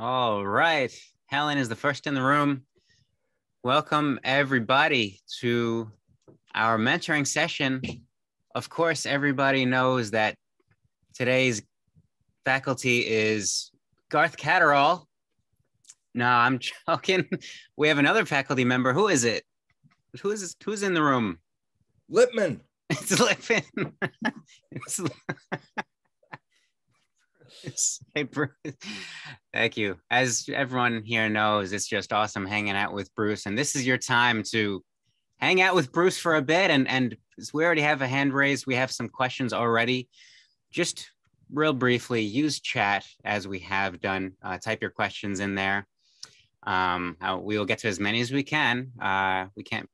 All right. Helen is the first in the room. Welcome, everybody, to our mentoring session. Of course, everybody knows that today's faculty is Garth Catterall. No, I'm joking. We have another faculty member. Who is it? Who's in the room? Lipton. It's Lipton. Hey, Bruce. Thank you. As everyone here knows, it's just awesome hanging out with Bruce. And this is your time to hang out with Bruce for a bit. And we already have a hand raised. We have some questions already. Just real briefly, use chat as we have done. Type your questions in there. We will get to as many as we can.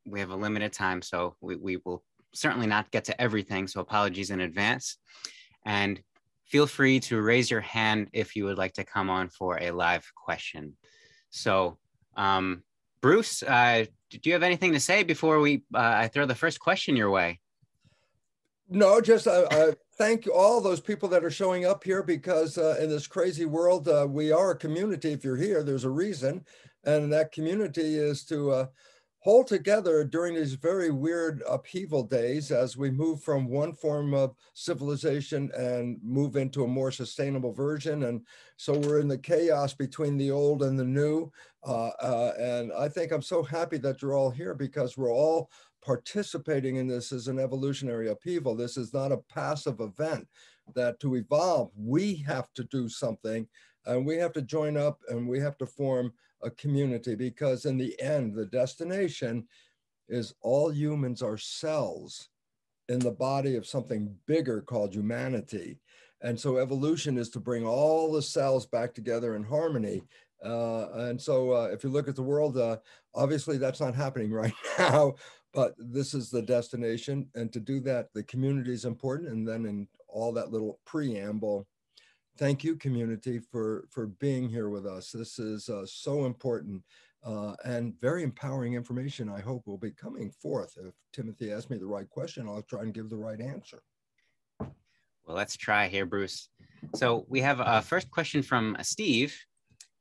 We have a limited time, so we will certainly not get to everything. So apologies in advance. And feel free to raise your hand if you would like to come on for a live question. So, Bruce, do you have anything to say before I throw the first question your way? No, just thank all those people that are showing up here because in this crazy world, we are a community. If you're here, there's a reason. And that community is to hold together during these very weird upheaval days as we move from one form of civilization and move into a more sustainable version. And so we're in the chaos between the old and the new. And I think I'm so happy that you're all here because we're all participating in this as an evolutionary upheaval. This is not a passive event. That to evolve, we have to do something and we have to join up and we have to form a community, because in the end, the destination is all humans are cells in the body of something bigger called humanity. And so evolution is to bring all the cells back together in harmony. And so if you look at the world, obviously that's not happening right now, but this is the destination. And to do that, the community is important. And then in all that little preamble, thank you, community, for being here with us. This is so important and very empowering information. I hope will be coming forth. If Timothy asks me the right question, I'll try and give the right answer. Well, let's try here, Bruce. So we have a first question from Steve.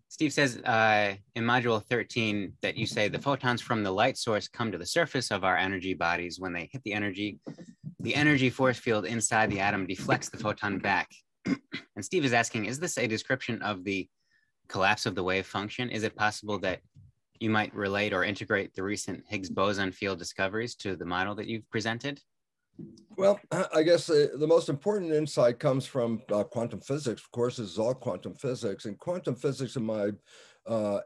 Steve says in module 13 that you say the photons from the light source come to the surface of our energy bodies. When they hit the energy force field inside the atom deflects the photon back. And Steve is asking, is this a description of the collapse of the wave function? Is it possible that you might relate or integrate the recent Higgs boson field discoveries to the model that you've presented? Well, I guess the most important insight comes from quantum physics. Of course, this is all quantum physics. And quantum physics, in my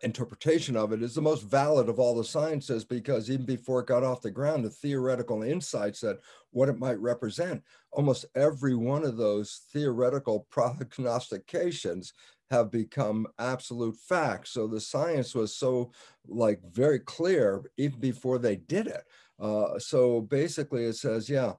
interpretation of it, is the most valid of all the sciences, because even before it got off the ground, the theoretical insights that what it might represent, almost every one of those theoretical prognostications have become absolute facts. So the science was so very clear even before they did it. So basically it says, yeah,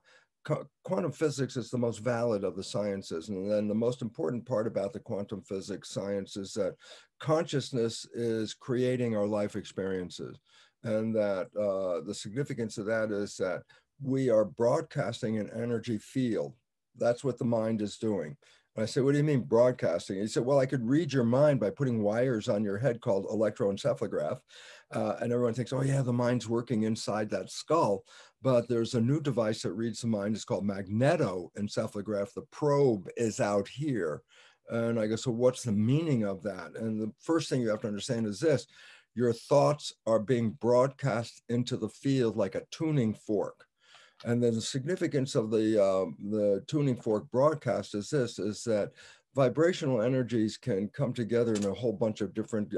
quantum physics is the most valid of the sciences. And then the most important part about the quantum physics science is that consciousness is creating our life experiences. And that the significance of that is that we are broadcasting an energy field. That's what the mind is doing. And I said, what do you mean broadcasting? He said, well, I could read your mind by putting wires on your head called electroencephalograph. And everyone thinks, oh yeah, the mind's working inside that skull. But there's a new device that reads the mind. It's called magnetoencephalograph. The probe is out here. And I go, so what's the meaning of that? And the first thing you have to understand is this: your thoughts are being broadcast into the field like a tuning fork. And then the significance of the tuning fork broadcast is this, is that vibrational energies can come together in a whole bunch of different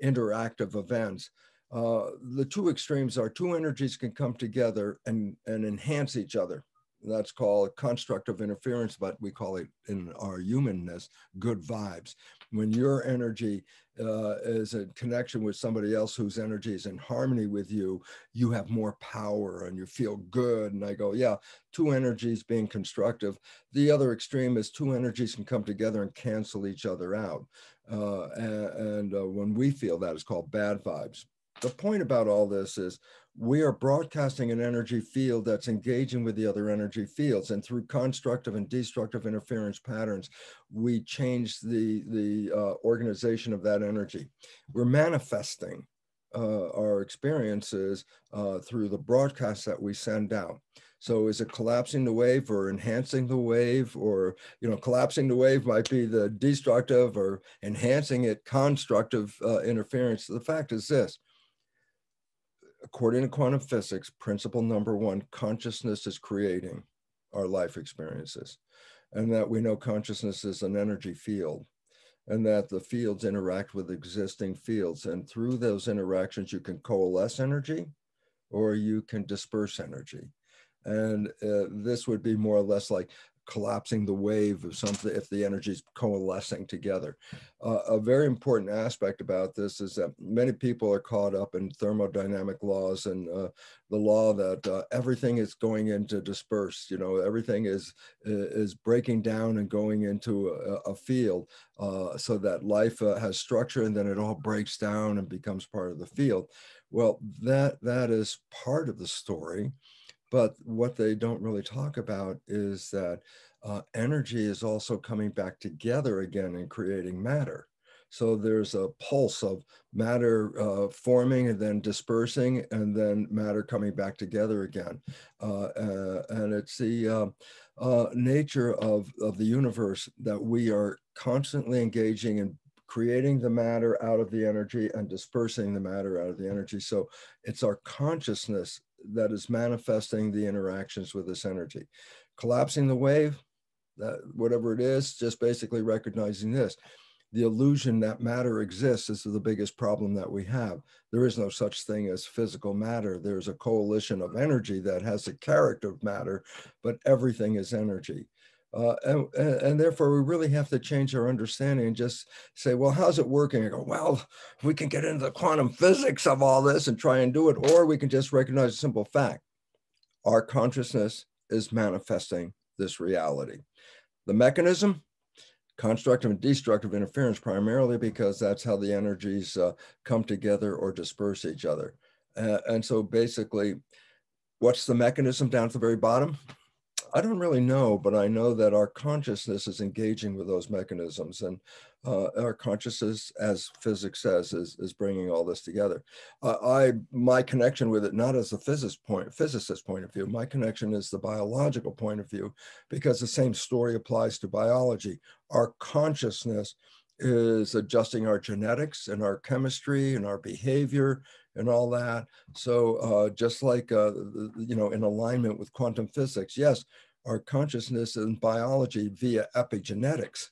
interactive events. The two extremes are two energies can come together and enhance each other. That's called constructive interference, but we call it in our humanness, good vibes. When your energy is in connection with somebody else whose energy is in harmony with you, you have more power and you feel good. And I go, yeah, two energies being constructive. The other extreme is two energies can come together and cancel each other out. And when we feel that, it's called bad vibes. the point about all this is we are broadcasting an energy field that's engaging with the other energy fields. And through constructive and destructive interference patterns, we change the organization of that energy. We're manifesting our experiences through the broadcasts that we send out. So is it collapsing the wave or enhancing the wave? Or, collapsing the wave might be the destructive, or enhancing it constructive interference. The fact is this: according to quantum physics, principle number one, consciousness is creating our life experiences. And that we know consciousness is an energy field, and that the fields interact with existing fields. And through those interactions, you can coalesce energy or you can disperse energy. And this would be more or less like collapsing the wave of something if the energy is coalescing together. A very important aspect about this is that many people are caught up in thermodynamic laws and the law that everything is going into disperse. Everything is breaking down and going into a field so that life has structure, and then it all breaks down and becomes part of the field. Well, that is part of the story. But what they don't really talk about is that energy is also coming back together again and creating matter. So there's a pulse of matter forming and then dispersing, and then matter coming back together again. And it's the nature of the universe that we are constantly engaging in creating the matter out of the energy and dispersing the matter out of the energy. So it's our consciousness that is manifesting the interactions with this energy. Collapsing the wave, that whatever it is, just basically recognizing this. The illusion that matter exists is the biggest problem that we have. There is no such thing as physical matter. There's a coalition of energy that has the character of matter, but everything is energy. And therefore, we really have to change our understanding and just say, well, how's it working? I go, well, we can get into the quantum physics of all this and try and do it, or we can just recognize a simple fact. Our consciousness is manifesting this reality. The mechanism, constructive and destructive interference, primarily because that's how the energies come together or disperse each other. And so basically, what's the mechanism down at the very bottom? I don't really know, but I know that our consciousness is engaging with those mechanisms, and our consciousness, as physics says, is bringing all this together. My connection with it, not as a physicist point of view, my connection is the biological point of view, because the same story applies to biology. Our consciousness is adjusting our genetics and our chemistry and our behavior and all that. So just like, in alignment with quantum physics, yes, our consciousness in biology via epigenetics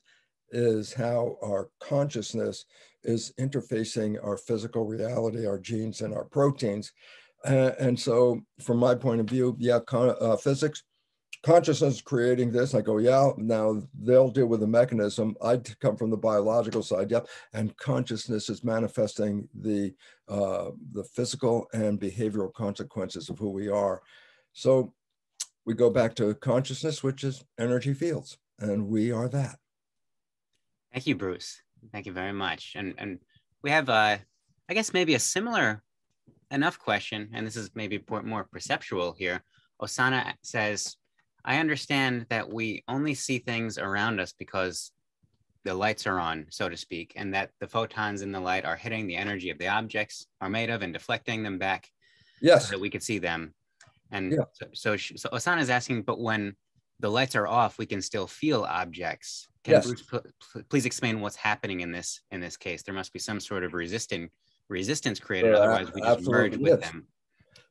is how our consciousness is interfacing our physical reality, our genes and our proteins. And so from my point of view, yeah, physics, consciousness creating this. I go, yeah, now they'll deal with the mechanism. I come from the biological side, yep. And consciousness is manifesting the physical and behavioral consequences of who we are. So we go back to consciousness, which is energy fields, and we are that. Thank you, Bruce. Thank you very much. And we have, I guess, maybe a similar enough question, and this is maybe more perceptual here. Osana says, I understand that we only see things around us because the lights are on, so to speak, and that the photons in the light are hitting the energy of the objects are made of and deflecting them back, yes, so that we could see them. And yeah. so Osana is asking, but when the lights are off, we can still feel objects. Can Yes. Bruce please explain what's happening in this case? There must be some sort of resistance created, otherwise we just merge with them.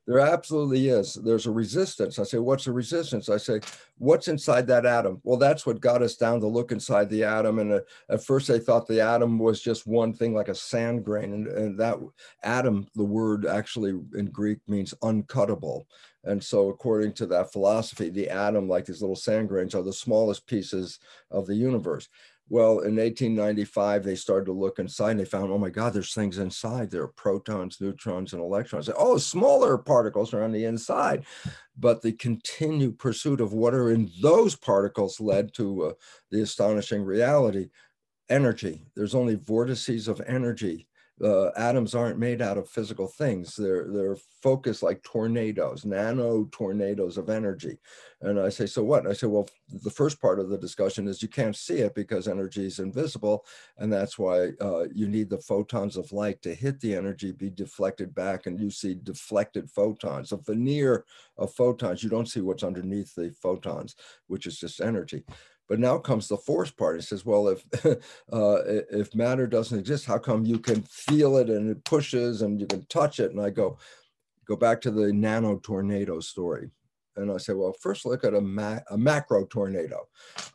There absolutely is. There's a resistance. I say, what's the resistance? I say, what's inside that atom? Well, that's what got us down to look inside the atom. And at first they thought the atom was just one thing, like a sand grain. And that atom, the word actually in Greek means uncuttable. And so according to that philosophy, the atom, like these little sand grains, are the smallest pieces of the universe. Well, in 1895, they started to look inside and they found, oh my God, there's things inside. There are protons, neutrons, and electrons. Oh, smaller particles are on the inside. But the continued pursuit of what are in those particles led to the astonishing reality. Energy. There's only vortices of energy Atoms aren't made out of physical things. They're focused like tornadoes, nano tornadoes of energy. And I say, so what? And I say, well, the first part of the discussion is you can't see it because energy is invisible. And that's why you need the photons of light to hit the energy, be deflected back, and you see deflected photons, a veneer of photons. You don't see what's underneath the photons, which is just energy. But now comes the force part. It says, well, if matter doesn't exist, how come you can feel it and it pushes and you can touch it? And I go back to the nano tornado story. And I say, well, first look at a macro tornado.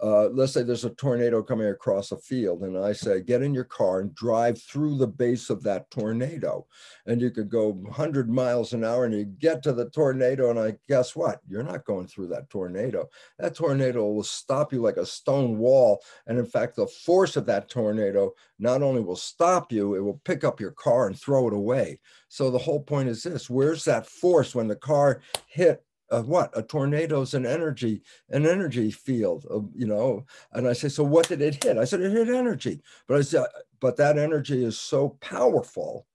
Let's say there's a tornado coming across a field, and I say, get in your car and drive through the base of that tornado. And you could go 100 miles an hour and you get to the tornado, and I guess what? You're not going through that tornado. That tornado will stop you like a stone wall. And in fact, the force of that tornado not only will stop you, it will pick up your car and throw it away. So the whole point is this: where's that force when the car hit what? A tornado's an energy field, And I say, so what did it hit? I said, it hit energy. But I said, but that energy is so powerful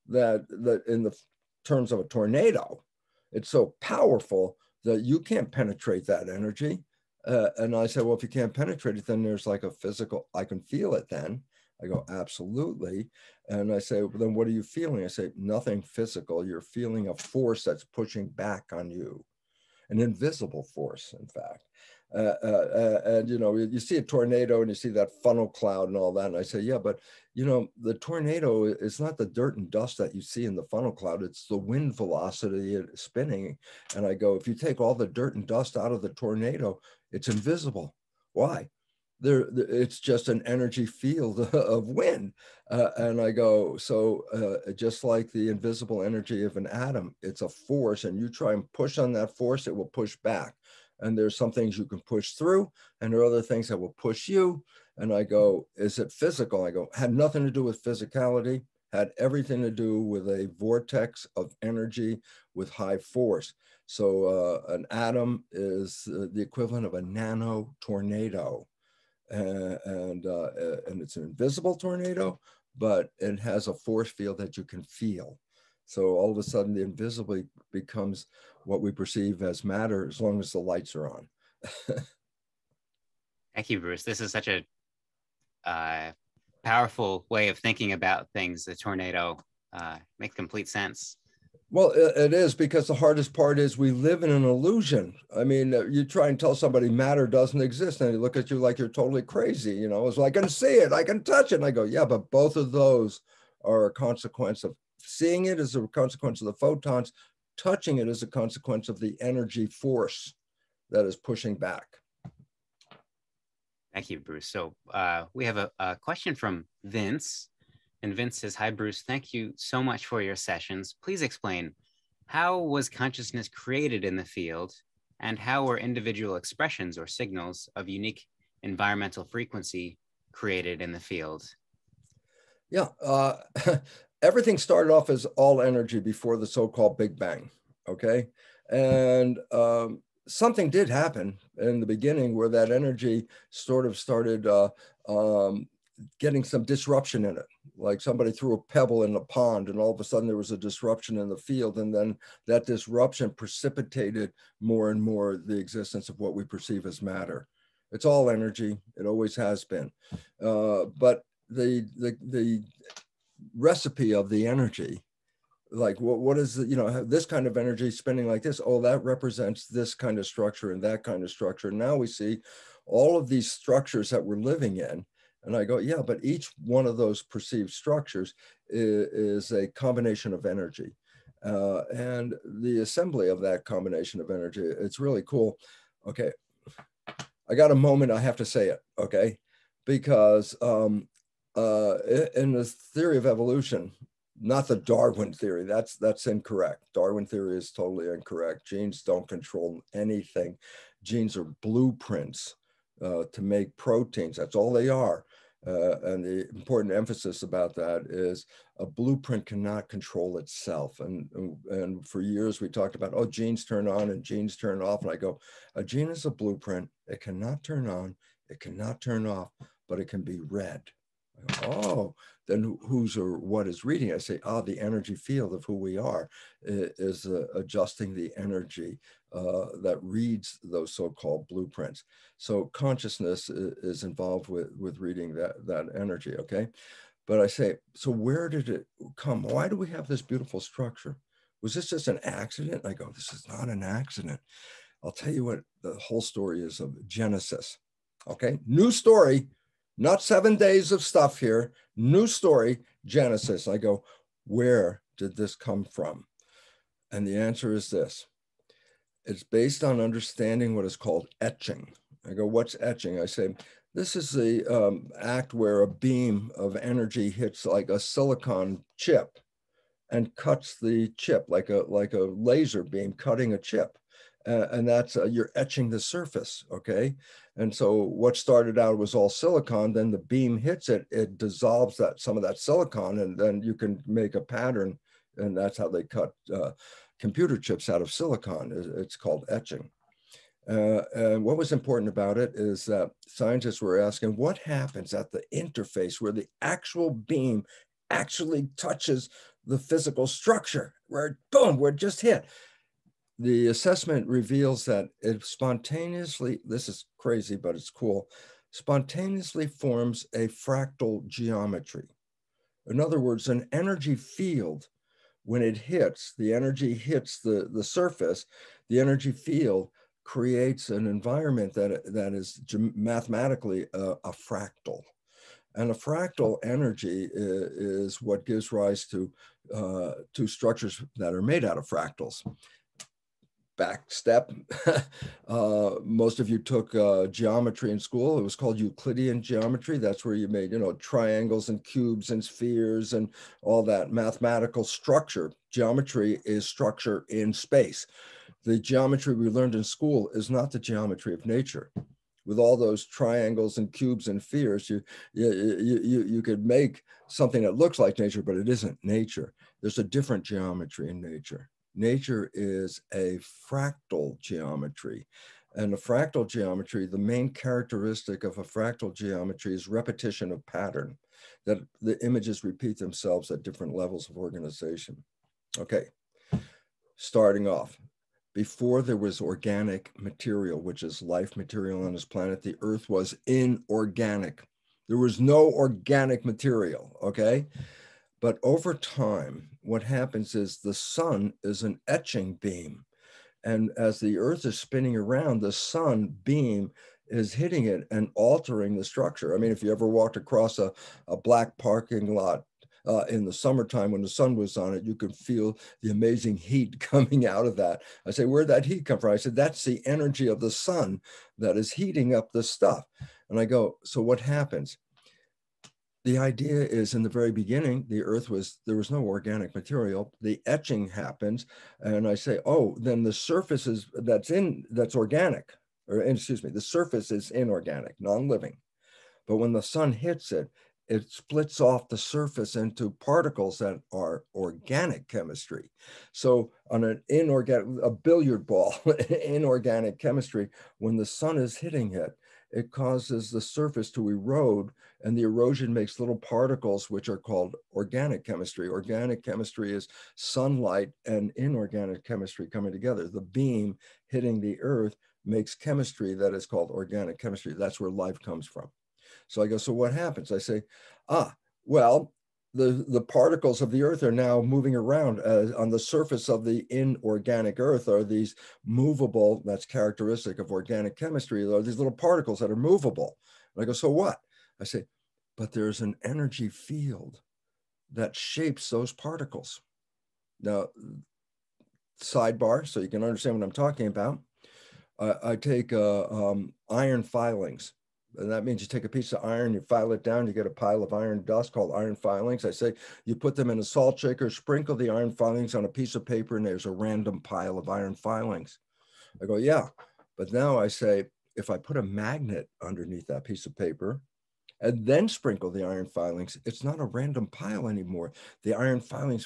that in the terms of a tornado, it's so powerful that you can't penetrate that energy. And I said, well, if you can't penetrate it, then there's like a physical, I can feel it then. I go, absolutely. And I say, well, then what are you feeling? I say, nothing physical. You're feeling a force that's pushing back on you, an invisible force, in fact. And, you see a tornado and you see that funnel cloud and all that. And I say, yeah, but, the tornado is not the dirt and dust that you see in the funnel cloud. It's the wind velocity spinning. And I go, if you take all the dirt and dust out of the tornado, it's invisible. Why? It's just an energy field of wind. And I go, so just like the invisible energy of an atom, it's a force, and you try and push on that force, it will push back. And there's some things you can push through, and there are other things that will push you. And I go, is it physical? I go, had nothing to do with physicality, had everything to do with a vortex of energy with high force. So an atom is the equivalent of a nano tornado. And it's an invisible tornado, but it has a force field that you can feel. So all of a sudden, the invisible becomes what we perceive as matter, as long as the lights are on. Thank you, Bruce. This is such a powerful way of thinking about things. The tornado makes complete sense. Well, it is, because the hardest part is we live in an illusion. I mean, you try and tell somebody matter doesn't exist, and they look at you like you're totally crazy. It's like, I can see it, I can touch it. And I go, yeah, but both of those are a consequence of seeing it as a consequence of the photons, touching it as a consequence of the energy force that is pushing back. Thank you, Bruce. So we have a question from Vince. And Vince says, hi, Bruce. Thank you so much for your sessions. Please explain, how was consciousness created in the field, and how were individual expressions or signals of unique environmental frequency created in the field? Yeah, everything started off as all energy before the so-called Big Bang, okay? And something did happen in the beginning where that energy sort of started getting some disruption in it. Like somebody threw a pebble in a pond, and all of a sudden there was a disruption in the field. And then that disruption precipitated more and more the existence of what we perceive as matter. It's all energy. It always has been. But the recipe of the energy, like what is the, this kind of energy spinning like this, oh, that represents this kind of structure and that kind of structure. And now we see all of these structures that we're living in. And I go, yeah, but each one of those perceived structures is a combination of energy. And the assembly of that combination of energy, it's really cool. Okay, I got a moment, I have to say it, okay? Because in the theory of evolution, not the Darwin theory, that's incorrect. Darwin theory is totally incorrect. Genes don't control anything. Genes are blueprints to make proteins. That's all they are. And the important emphasis about that is a blueprint cannot control itself. And for years we talked about, oh, genes turn on and genes turn off. And I go, a gene is a blueprint. It cannot turn on, it cannot turn off, but it can be read. Oh, then who's or what is reading? I say, the energy field of who we are is adjusting the energy that reads those so-called blueprints. So consciousness is involved with reading that energy, okay? But I say, so where did it come? Why do we have this beautiful structure? Was this just an accident? I go, this is not an accident. I'll tell you what the whole story is of Genesis. Okay, new story, not 7 days of stuff here. New story, Genesis. I go, where did this come from? And the answer is this. It's based on understanding what is called etching. I go, what's etching? I say, this is the act where a beam of energy hits like a silicon chip and cuts the chip like a laser beam cutting a chip. And that's you're etching the surface, okay? And so what started out was all silicon, then the beam hits it, it dissolves some of that silicon, and then you can make a pattern, and that's how they cut computer chips out of silicon. It's called etching. And what was important about it is that scientists were asking what happens at the interface where the actual beam actually touches the physical structure, where boom, where it just hit. The assessment reveals that it spontaneously, this is crazy, but it's cool, spontaneously forms a fractal geometry. In other words, an energy field, when it hits, the energy hits the surface, the energy field creates an environment that is mathematically a fractal. And a fractal energy is what gives rise to structures that are made out of fractals. Back step. Most of you took geometry in school. It was called Euclidean geometry. That's where you made, triangles and cubes and spheres and all that mathematical structure. Geometry is structure in space. The geometry we learned in school is not the geometry of nature. With all those triangles and cubes and spheres, you could make something that looks like nature, but it isn't nature. There's a different geometry in nature. Nature is a fractal geometry. And a fractal geometry, the main characteristic of a fractal geometry is repetition of pattern, that the images repeat themselves at different levels of organization. Okay, starting off, before there was organic material, which is life material on this planet, the earth was inorganic. There was no organic material, okay? But over time, what happens is the sun is an etching beam. And as the earth is spinning around, the sun beam is hitting it and altering the structure. I mean, if you ever walked across a black parking lot in the summertime when the sun was on it, you could feel the amazing heat coming out of that. I say, where'd that heat come from? I said, that's the energy of the sun that is heating up the stuff. And I go, so what happens? The idea is in the very beginning, there was no organic material. The etching happens. And I say, oh, then the surface that's organic, or excuse me, the surface is inorganic, non-living. But when the sun hits it, it splits off the surface into particles that are organic chemistry. So on a billiard ball, inorganic chemistry, when the sun is hitting it, it causes the surface to erode, and the erosion makes little particles, which are called organic chemistry. Organic chemistry is sunlight and inorganic chemistry coming together. The beam hitting the earth makes chemistry that is called organic chemistry. That's where life comes from. So I go, so what happens? I say, well, the particles of the earth are now moving around on the surface of the inorganic earth are these movable, that's characteristic of organic chemistry, are these little particles that are movable. And I go, so what? I say, but there's an energy field that shapes those particles. Now, sidebar, so you can understand what I'm talking about. I take iron filings. And that means you take a piece of iron, you file it down, you get a pile of iron dust called iron filings. I say you put them in a salt shaker, sprinkle the iron filings on a piece of paper, and there's a random pile of iron filings. I go, yeah. But now I say, if I put a magnet underneath that piece of paper and then sprinkle the iron filings, it's not a random pile anymore. The iron filings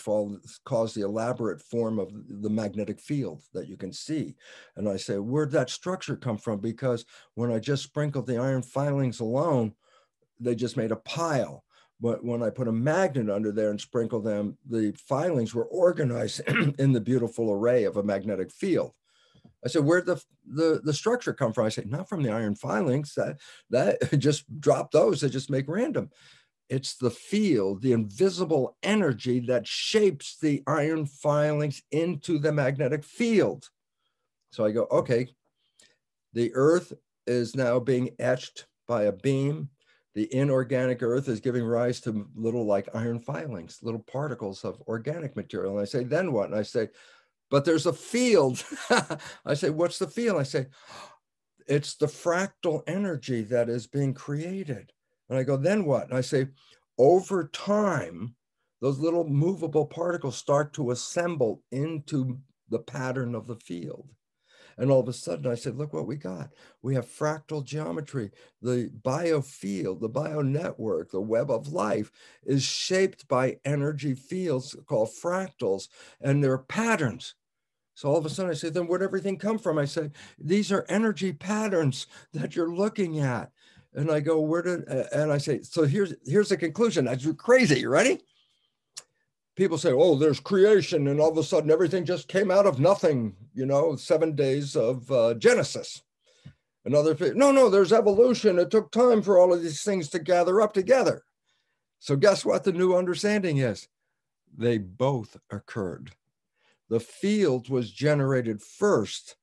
cause the elaborate form of the magnetic field that you can see. And I say, where'd that structure come from? Because when I just sprinkled the iron filings alone, they just made a pile. But when I put a magnet under there and sprinkled them, the filings were organized in the beautiful array of a magnetic field. I said, where'd the structure come from? I said, not from the iron filings. That just drop those. They just make random. It's the field, the invisible energy that shapes the iron filings into the magnetic field. So I go, okay, the earth is now being etched by a beam. The inorganic earth is giving rise to little like iron filings, little particles of organic material. And I say, then what? And I say, but there's a field. I say, what's the field? I say, it's the fractal energy that is being created. And I go, then what? And I say, over time, those little movable particles start to assemble into the pattern of the field. And all of a sudden I said, look what we got. We have fractal geometry. The biofield, the bionetwork, the web of life is shaped by energy fields called fractals, and they're patterns. So all of a sudden I say, then where'd everything come from? I say, these are energy patterns that you're looking at. And I go, and I say, so here's the conclusion. That's crazy. You ready? People say, oh, there's creation, and all of a sudden everything just came out of nothing, 7 days of Genesis. Another, no, there's evolution. It took time for all of these things to gather up together. So guess what the new understanding is? They both occurred. The field was generated first.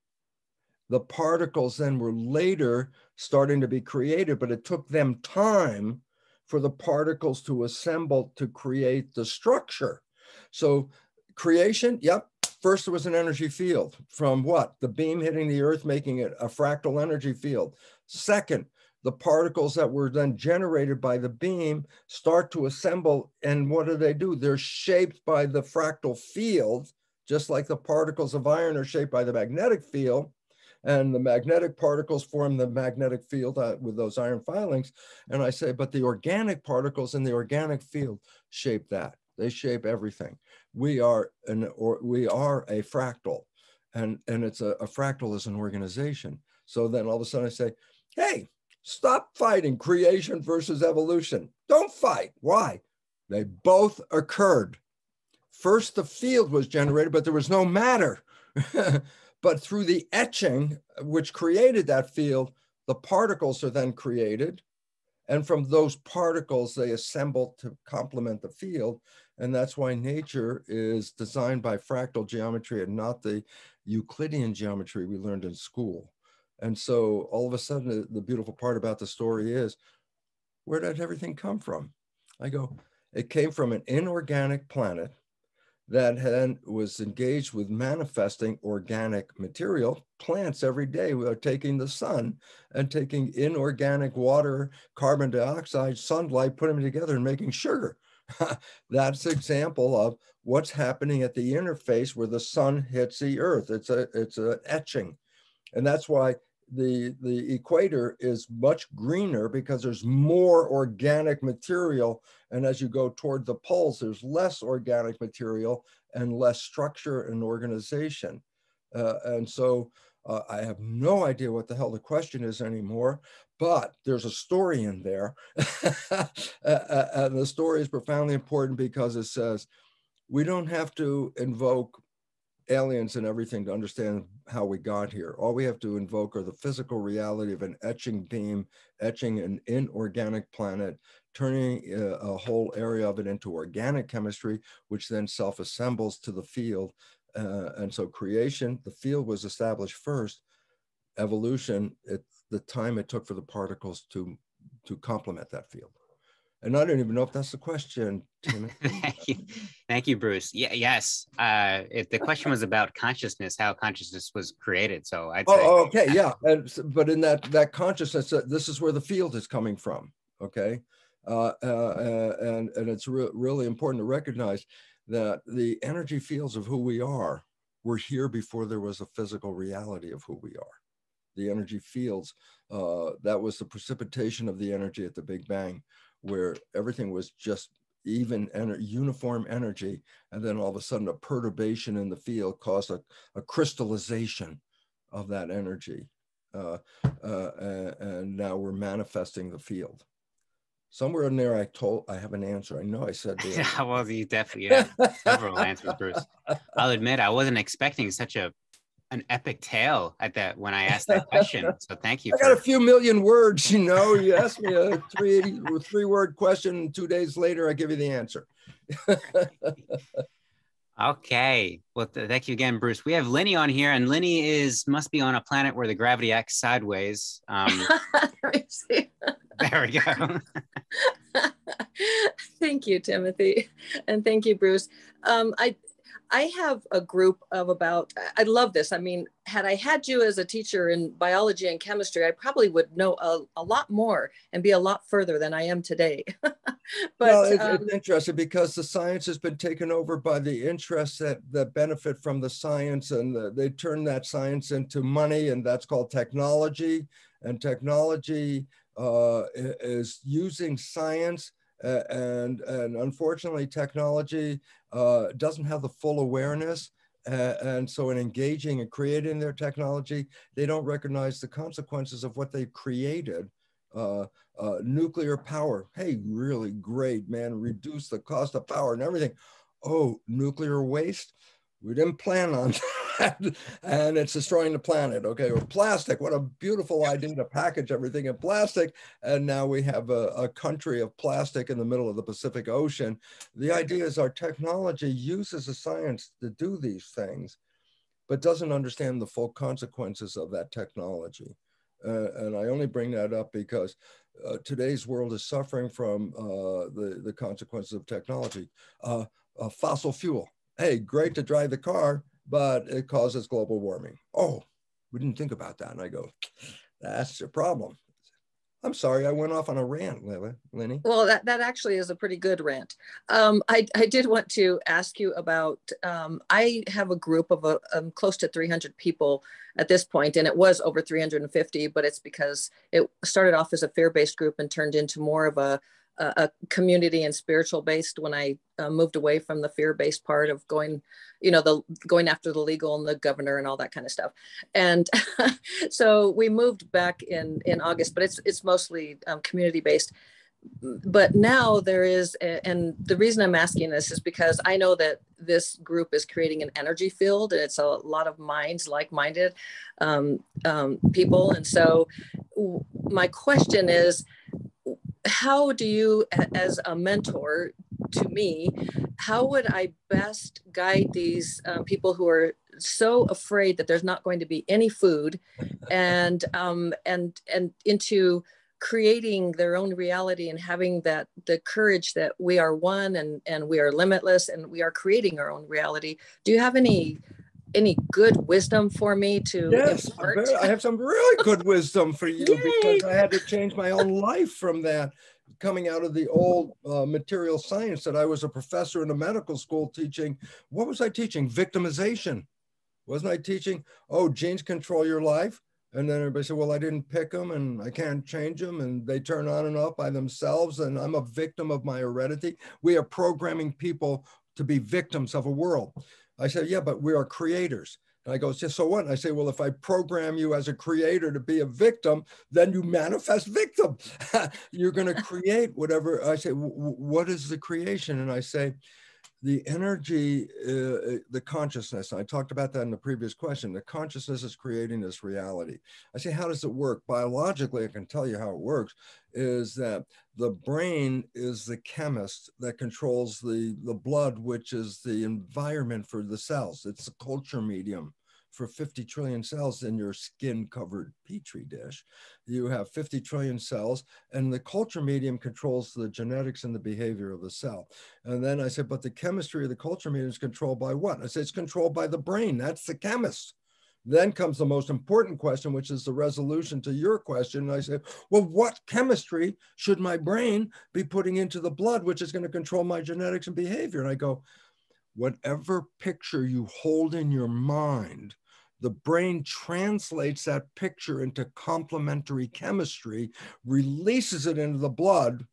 The particles then were later starting to be created, but it took them time for the particles to assemble to create the structure. So creation, yep, first there was an energy field from what? The beam hitting the earth, making it a fractal energy field. Second, the particles that were then generated by the beam start to assemble, and what do? They're shaped by the fractal field, just like the particles of iron are shaped by the magnetic field. And the magnetic particles form the magnetic field with those iron filings. And I say, but the organic particles in the organic field shape that. They shape everything. We are a fractal, and it's a fractal is an organization. So then all of a sudden I say, hey, stop fighting creation versus evolution. Don't fight. Why? They both occurred. First, the field was generated, but there was no matter. But through the etching, which created that field, the particles are then created. And from those particles, they assemble to complement the field. And that's why nature is designed by fractal geometry and not the Euclidean geometry we learned in school. And so all of a sudden, the beautiful part about the story is, where did everything come from? I go, it came from an inorganic planet that was engaged with manifesting organic material. Plants every day are taking the sun and taking inorganic water, carbon dioxide, sunlight, putting them together and making sugar. That's an example of what's happening at the interface where the sun hits the earth. It's an etching. And that's why the equator is much greener, because there's more organic material. And as you go toward the poles, there's less organic material and less structure and organization. And so I have no idea what the hell the question is anymore, but there's a story in there. And the story is profoundly important because it says, we don't have to invoke aliens and everything to understand how we got here. All we have to invoke are the physical reality of an etching beam, etching an inorganic planet, turning a whole area of it into organic chemistry, which then self-assembles to the field. And so creation, the field was established first. Evolution, the time it took for the particles to complement that field. And I don't even know if that's the question, Tim. Thank you, Bruce. Yes. The question was about consciousness, how consciousness was created. So I'd say. Oh, okay, yeah. But in that consciousness, this is where the field is coming from. Okay, and it's really important to recognize that the energy fields of who we are were here before there was a physical reality of who we are. The energy fields, that was the precipitation of the energy at the Big Bang, where everything was just even uniform energy, and then all of a sudden a perturbation in the field caused a crystallization of that energy, and now we're manifesting the field. Somewhere in there, I have an answer. I know I said the Yeah, well, you have several answers, Bruce. I'll admit I wasn't expecting such an epic tale at that when I asked that question. So thank you I got a for. few million words, you know. You asked me a three-word question, and 2 days later, I give you the answer. Okay. Well, thank you again, Bruce. We have Linny on here, and Linny must be on a planet where the gravity acts sideways. Let me see. There we go. Thank you, Timothy. And thank you, Bruce. I have a group of about, I love this. I mean, had I had you as a teacher in biology and chemistry, I probably would know a lot more and be a lot further than I am today. Well, it's interesting because the science has been taken over by the interests that benefit from the science, and they turn that science into money, and that's called technology. And technology is using science, and unfortunately, technology doesn't have the full awareness. And so in engaging and creating their technology, they don't recognize the consequences of what they've created. Nuclear power, hey, really great, man, reduce the cost of power and everything. Oh, nuclear waste, we didn't plan on that, and it's destroying the planet. Okay, or plastic, what a beautiful idea to package everything in plastic, and now we have a country of plastic in the middle of the Pacific Ocean. The idea is our technology uses the science to do these things, but doesn't understand the full consequences of that technology. And I only bring that up because today's world is suffering from the consequences of technology. Fossil fuel, hey, great to drive the car, but it causes global warming. Oh, we didn't think about that. And I go, that's your problem. I'm sorry, I went off on a rant, Lenny. Well, that actually is a pretty good rant. I did want to ask you about, I have a group of close to 300 people at this point, and it was over 350, but it's because it started off as a fear-based group and turned into more of a community and spiritual based when I moved away from the fear-based part of going, going after the legal and the governor and all that kind of stuff. And so we moved back in August, but it's mostly community based. But now there is, and the reason I'm asking this is because I know that this group is creating an energy field, and it's a lot of minds, like-minded people. And so my question is, how do you, as a mentor to me, how would I best guide these people who are so afraid that there's not going to be any food, and into creating their own reality and having the courage that we are one, and we are limitless, and we are creating our own reality? Do you have any good wisdom for me to impart? I have some really good wisdom for you. Yay! Because I had to change my own life from that, coming out of the old material science that I was a professor in a medical school teaching. What was I teaching? Victimization. Wasn't I teaching, oh, genes control your life? And then everybody said, well, I didn't pick them and I can't change them, and they turn on and off by themselves, and I'm a victim of my heredity. We are programming people to be victims of a world. I said, yeah, but we are creators. And I go, so what? And I say, well, if I program you as a creator to be a victim, then you manifest victim. You're going to create whatever. I say, what is the creation? And I say, the energy, the consciousness, I talked about that in the previous question, the consciousness is creating this reality. I say, how does it work? Biologically, I can tell you how it works, is that the brain is the chemist that controls the blood, which is the environment for the cells. It's the culture medium for 50 trillion cells in your skin-covered petri dish. You have 50 trillion cells, and the culture medium controls the genetics and the behavior of the cell. And then I said, but the chemistry of the culture medium is controlled by what? I said, it's controlled by the brain. That's the chemist. Then comes the most important question, which is the resolution to your question. And I said, well, what chemistry should my brain be putting into the blood, which is going to control my genetics and behavior? And I go, whatever picture you hold in your mind, the brain translates that picture into complementary chemistry, releases it into the blood,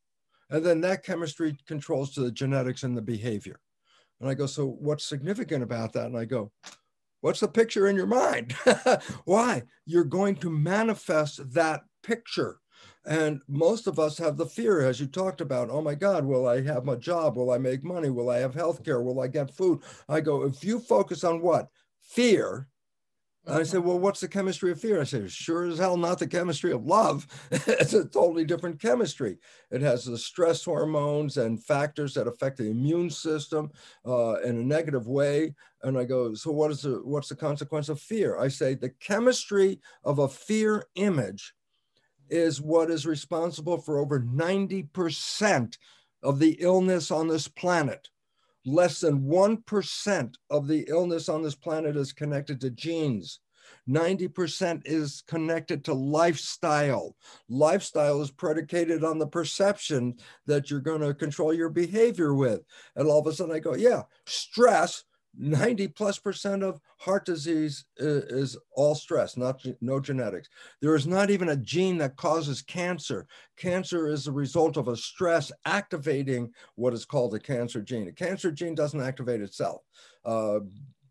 and then that chemistry controls the genetics and the behavior. And I go, so what's significant about that? And I go, what's the picture in your mind? Why? You're going to manifest that picture. And most of us have the fear, as you talked about. Oh my God, will I have a job? Will I make money? Will I have health care? Will I get food? I go, if you focus on what? Fear. I said, well, what's the chemistry of fear? I said, sure as hell not the chemistry of love. It's a totally different chemistry. It has the stress hormones and factors that affect the immune system in a negative way. And I go, so what's the consequence of fear? I say the chemistry of a fear image is what is responsible for over 90% of the illness on this planet. Less than 1% of the illness on this planet is connected to genes. 90% is connected to lifestyle. Lifestyle is predicated on the perception that you're going to control your behavior with. And all of a sudden I go, yeah, stress. 90+% of heart disease is all stress, no genetics. There is not even a gene that causes cancer. Cancer is the result of a stress activating what is called a cancer gene. A cancer gene doesn't activate itself.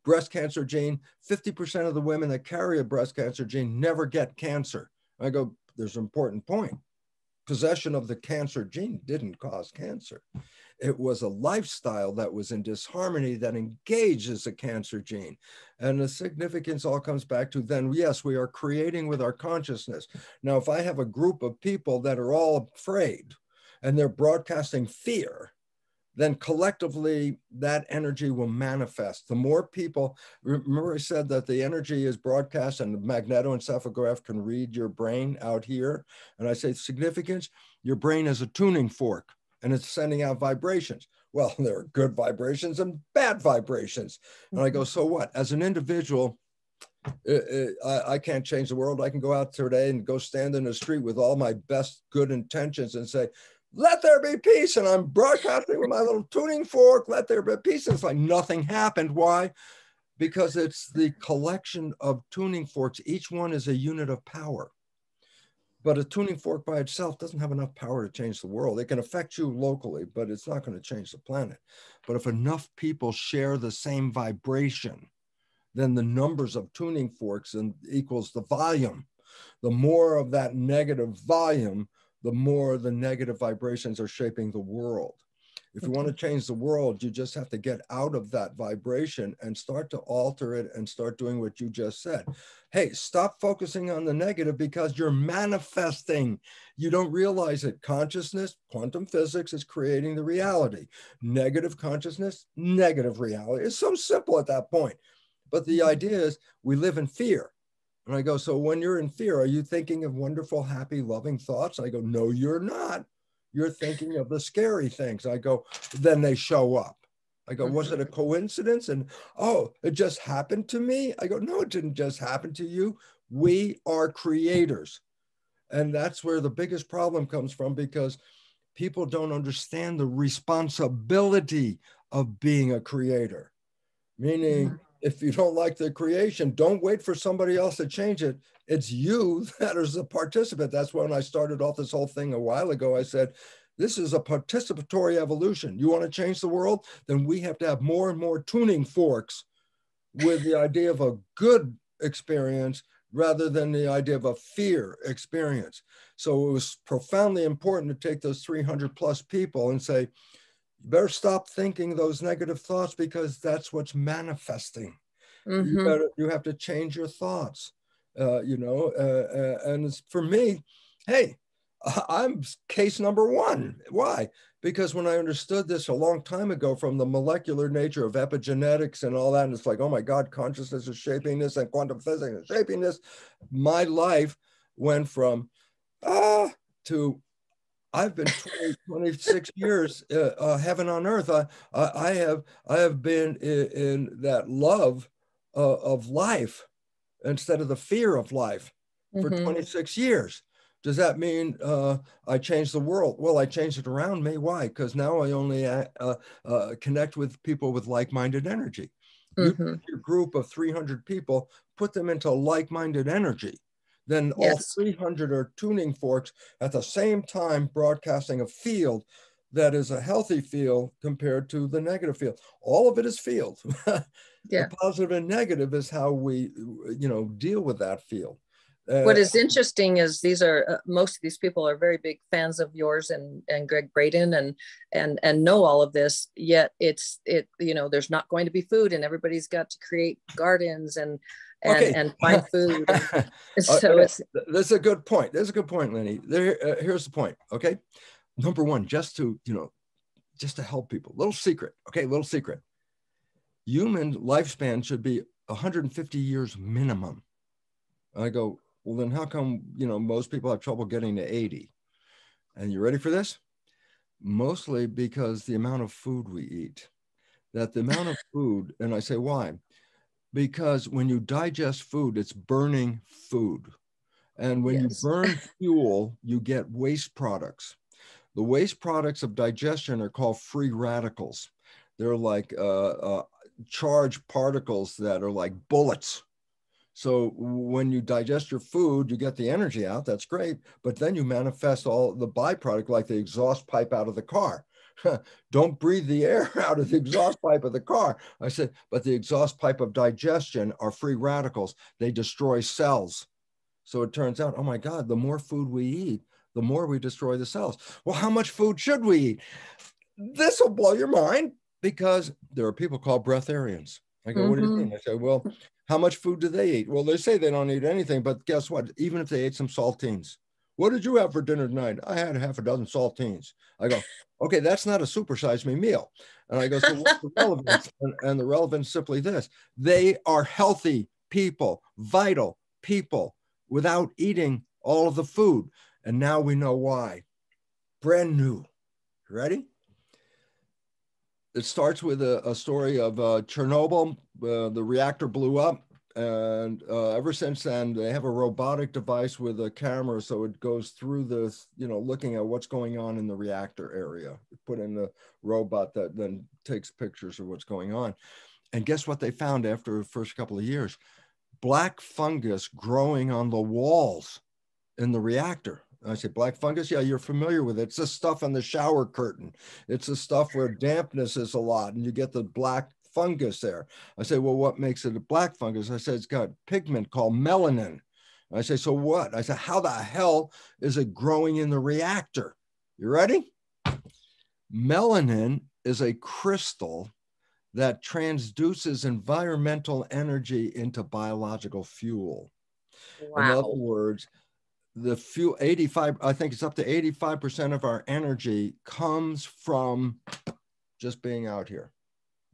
Breast cancer gene, 50% of the women that carry a breast cancer gene never get cancer. I go, there's an important point. Possession of the cancer gene didn't cause cancer. It was a lifestyle that was in disharmony that engages the cancer gene. And the significance all comes back to then, yes, we are creating with our consciousness. Now, if I have a group of people that are all afraid and they're broadcasting fear, then collectively that energy will manifest. The more people, remember I said that the energy is broadcast and the magnetoencephalograph can read your brain out here. And I say significance, your brain is a tuning fork and it's sending out vibrations. Well, there are good vibrations and bad vibrations. And I go, so what? As an individual, I can't change the world. I can go out today and go stand in the street with all my best good intentions and say, let there be peace. And I'm broadcasting with my little tuning fork, let there be peace. And it's like nothing happened. Why? Because it's the collection of tuning forks. Each one is a unit of power. But a tuning fork by itself doesn't have enough power to change the world. It can affect you locally, but it's not going to change the planet. But if enough people share the same vibration, then the numbers of tuning forks equals the volume. The more of that negative volume, the more the negative vibrations are shaping the world. If you want to change the world, you just have to get out of that vibration and start to alter it and start doing what you just said. Hey, stop focusing on the negative because you're manifesting. You don't realize it. Consciousness, quantum physics is creating the reality. Negative consciousness, negative reality. It's so simple at that point. But the idea is we live in fear. And I go, so when you're in fear, are you thinking of wonderful, happy, loving thoughts? I go, no, you're not. You're thinking of the scary things. I go, then they show up. I go, was it a coincidence? And, oh, it just happened to me? I go, no, it didn't just happen to you. We are creators. And that's where the biggest problem comes from because people don't understand the responsibility of being a creator. Meaning, if you don't like the creation, don't wait for somebody else to change it. It's you that is the participant. That's when I started off this whole thing a while ago. I said, this is a participatory evolution. You want to change the world? Then we have to have more and more tuning forks with the idea of a good experience rather than the idea of a fear experience. So it was profoundly important to take those 300 plus people and say, you better stop thinking those negative thoughts because that's what's manifesting. You have to change your thoughts, and it's, for me, hey, I'm case number one. Why? Because when I understood this a long time ago from the molecular nature of epigenetics and all that, and it's like, oh my God, consciousness is shaping this and quantum physics is shaping this, my life went from to I've been 26 years heaven on earth. I have been in that love of life instead of the fear of life for 26 years. Does that mean I changed the world? Well, I changed it around me. Why? Because now I only connect with people with like-minded energy. You take your group of 300 people, put them into like-minded energy. Then all 300 are tuning forks at the same time, broadcasting a field that is a healthy field compared to the negative field. All of it is field. The positive and negative is how we, deal with that field. What is interesting is these are most of these people are very big fans of yours and Greg Braden and know all of this. Yet there's not going to be food, and everybody's got to create gardens and find food. So this is a good point. There's a good point, Lenny. Here's the point. Okay, number one, just to help people. Little secret. Okay, little secret. Human lifespan should be 150 years minimum. I go, well, then how come, most people have trouble getting to 80? And you ready for this? Mostly because the amount of food we eat. That the amount of food, and I say, why? Because when you digest food, it's burning food. And when you burn fuel, you get waste products. The waste products of digestion are called free radicals. They're like charged particles that are like bullets. So when you digest your food, you get the energy out. That's great. But then you manifest all the byproduct, like the exhaust pipe out of the car. Don't breathe the air out of the exhaust pipe of the car. I said, but the exhaust pipe of digestion are free radicals. They destroy cells. So it turns out, oh my God, the more food we eat, the more we destroy the cells. Well, how much food should we eat? This will blow your mind, because there are people called breatharians. I go, what do you mean? I say, well, how much food do they eat? Well, they say they don't eat anything, but guess what? Even if they ate some saltines, what did you have for dinner tonight? I had half a dozen saltines. I go, okay, that's not a supersize me meal. And I go, so what's the relevance? And the relevance is simply this: they are healthy people, vital people, without eating all of the food. And now we know why. Brand new. Ready? It starts with a story of Chernobyl. The reactor blew up. And ever since then, they have a robotic device with a camera. So it goes through the, looking at what's going on in the reactor area. Put in the robot that then takes pictures of what's going on. And guess what they found after the first couple of years? Black fungus growing on the walls in the reactor. I say, black fungus? Yeah, you're familiar with it. It's the stuff on the shower curtain. It's the stuff where dampness is a lot and you get the black fungus there. I say, well, what makes it a black fungus? I said, it's got pigment called melanin. I say, so what? I said, how the hell is it growing in the reactor? You ready? Melanin is a crystal that transduces environmental energy into biological fuel. Wow. In other words, the fuel, 85, I think it's up to 85% of our energy comes from just being out here,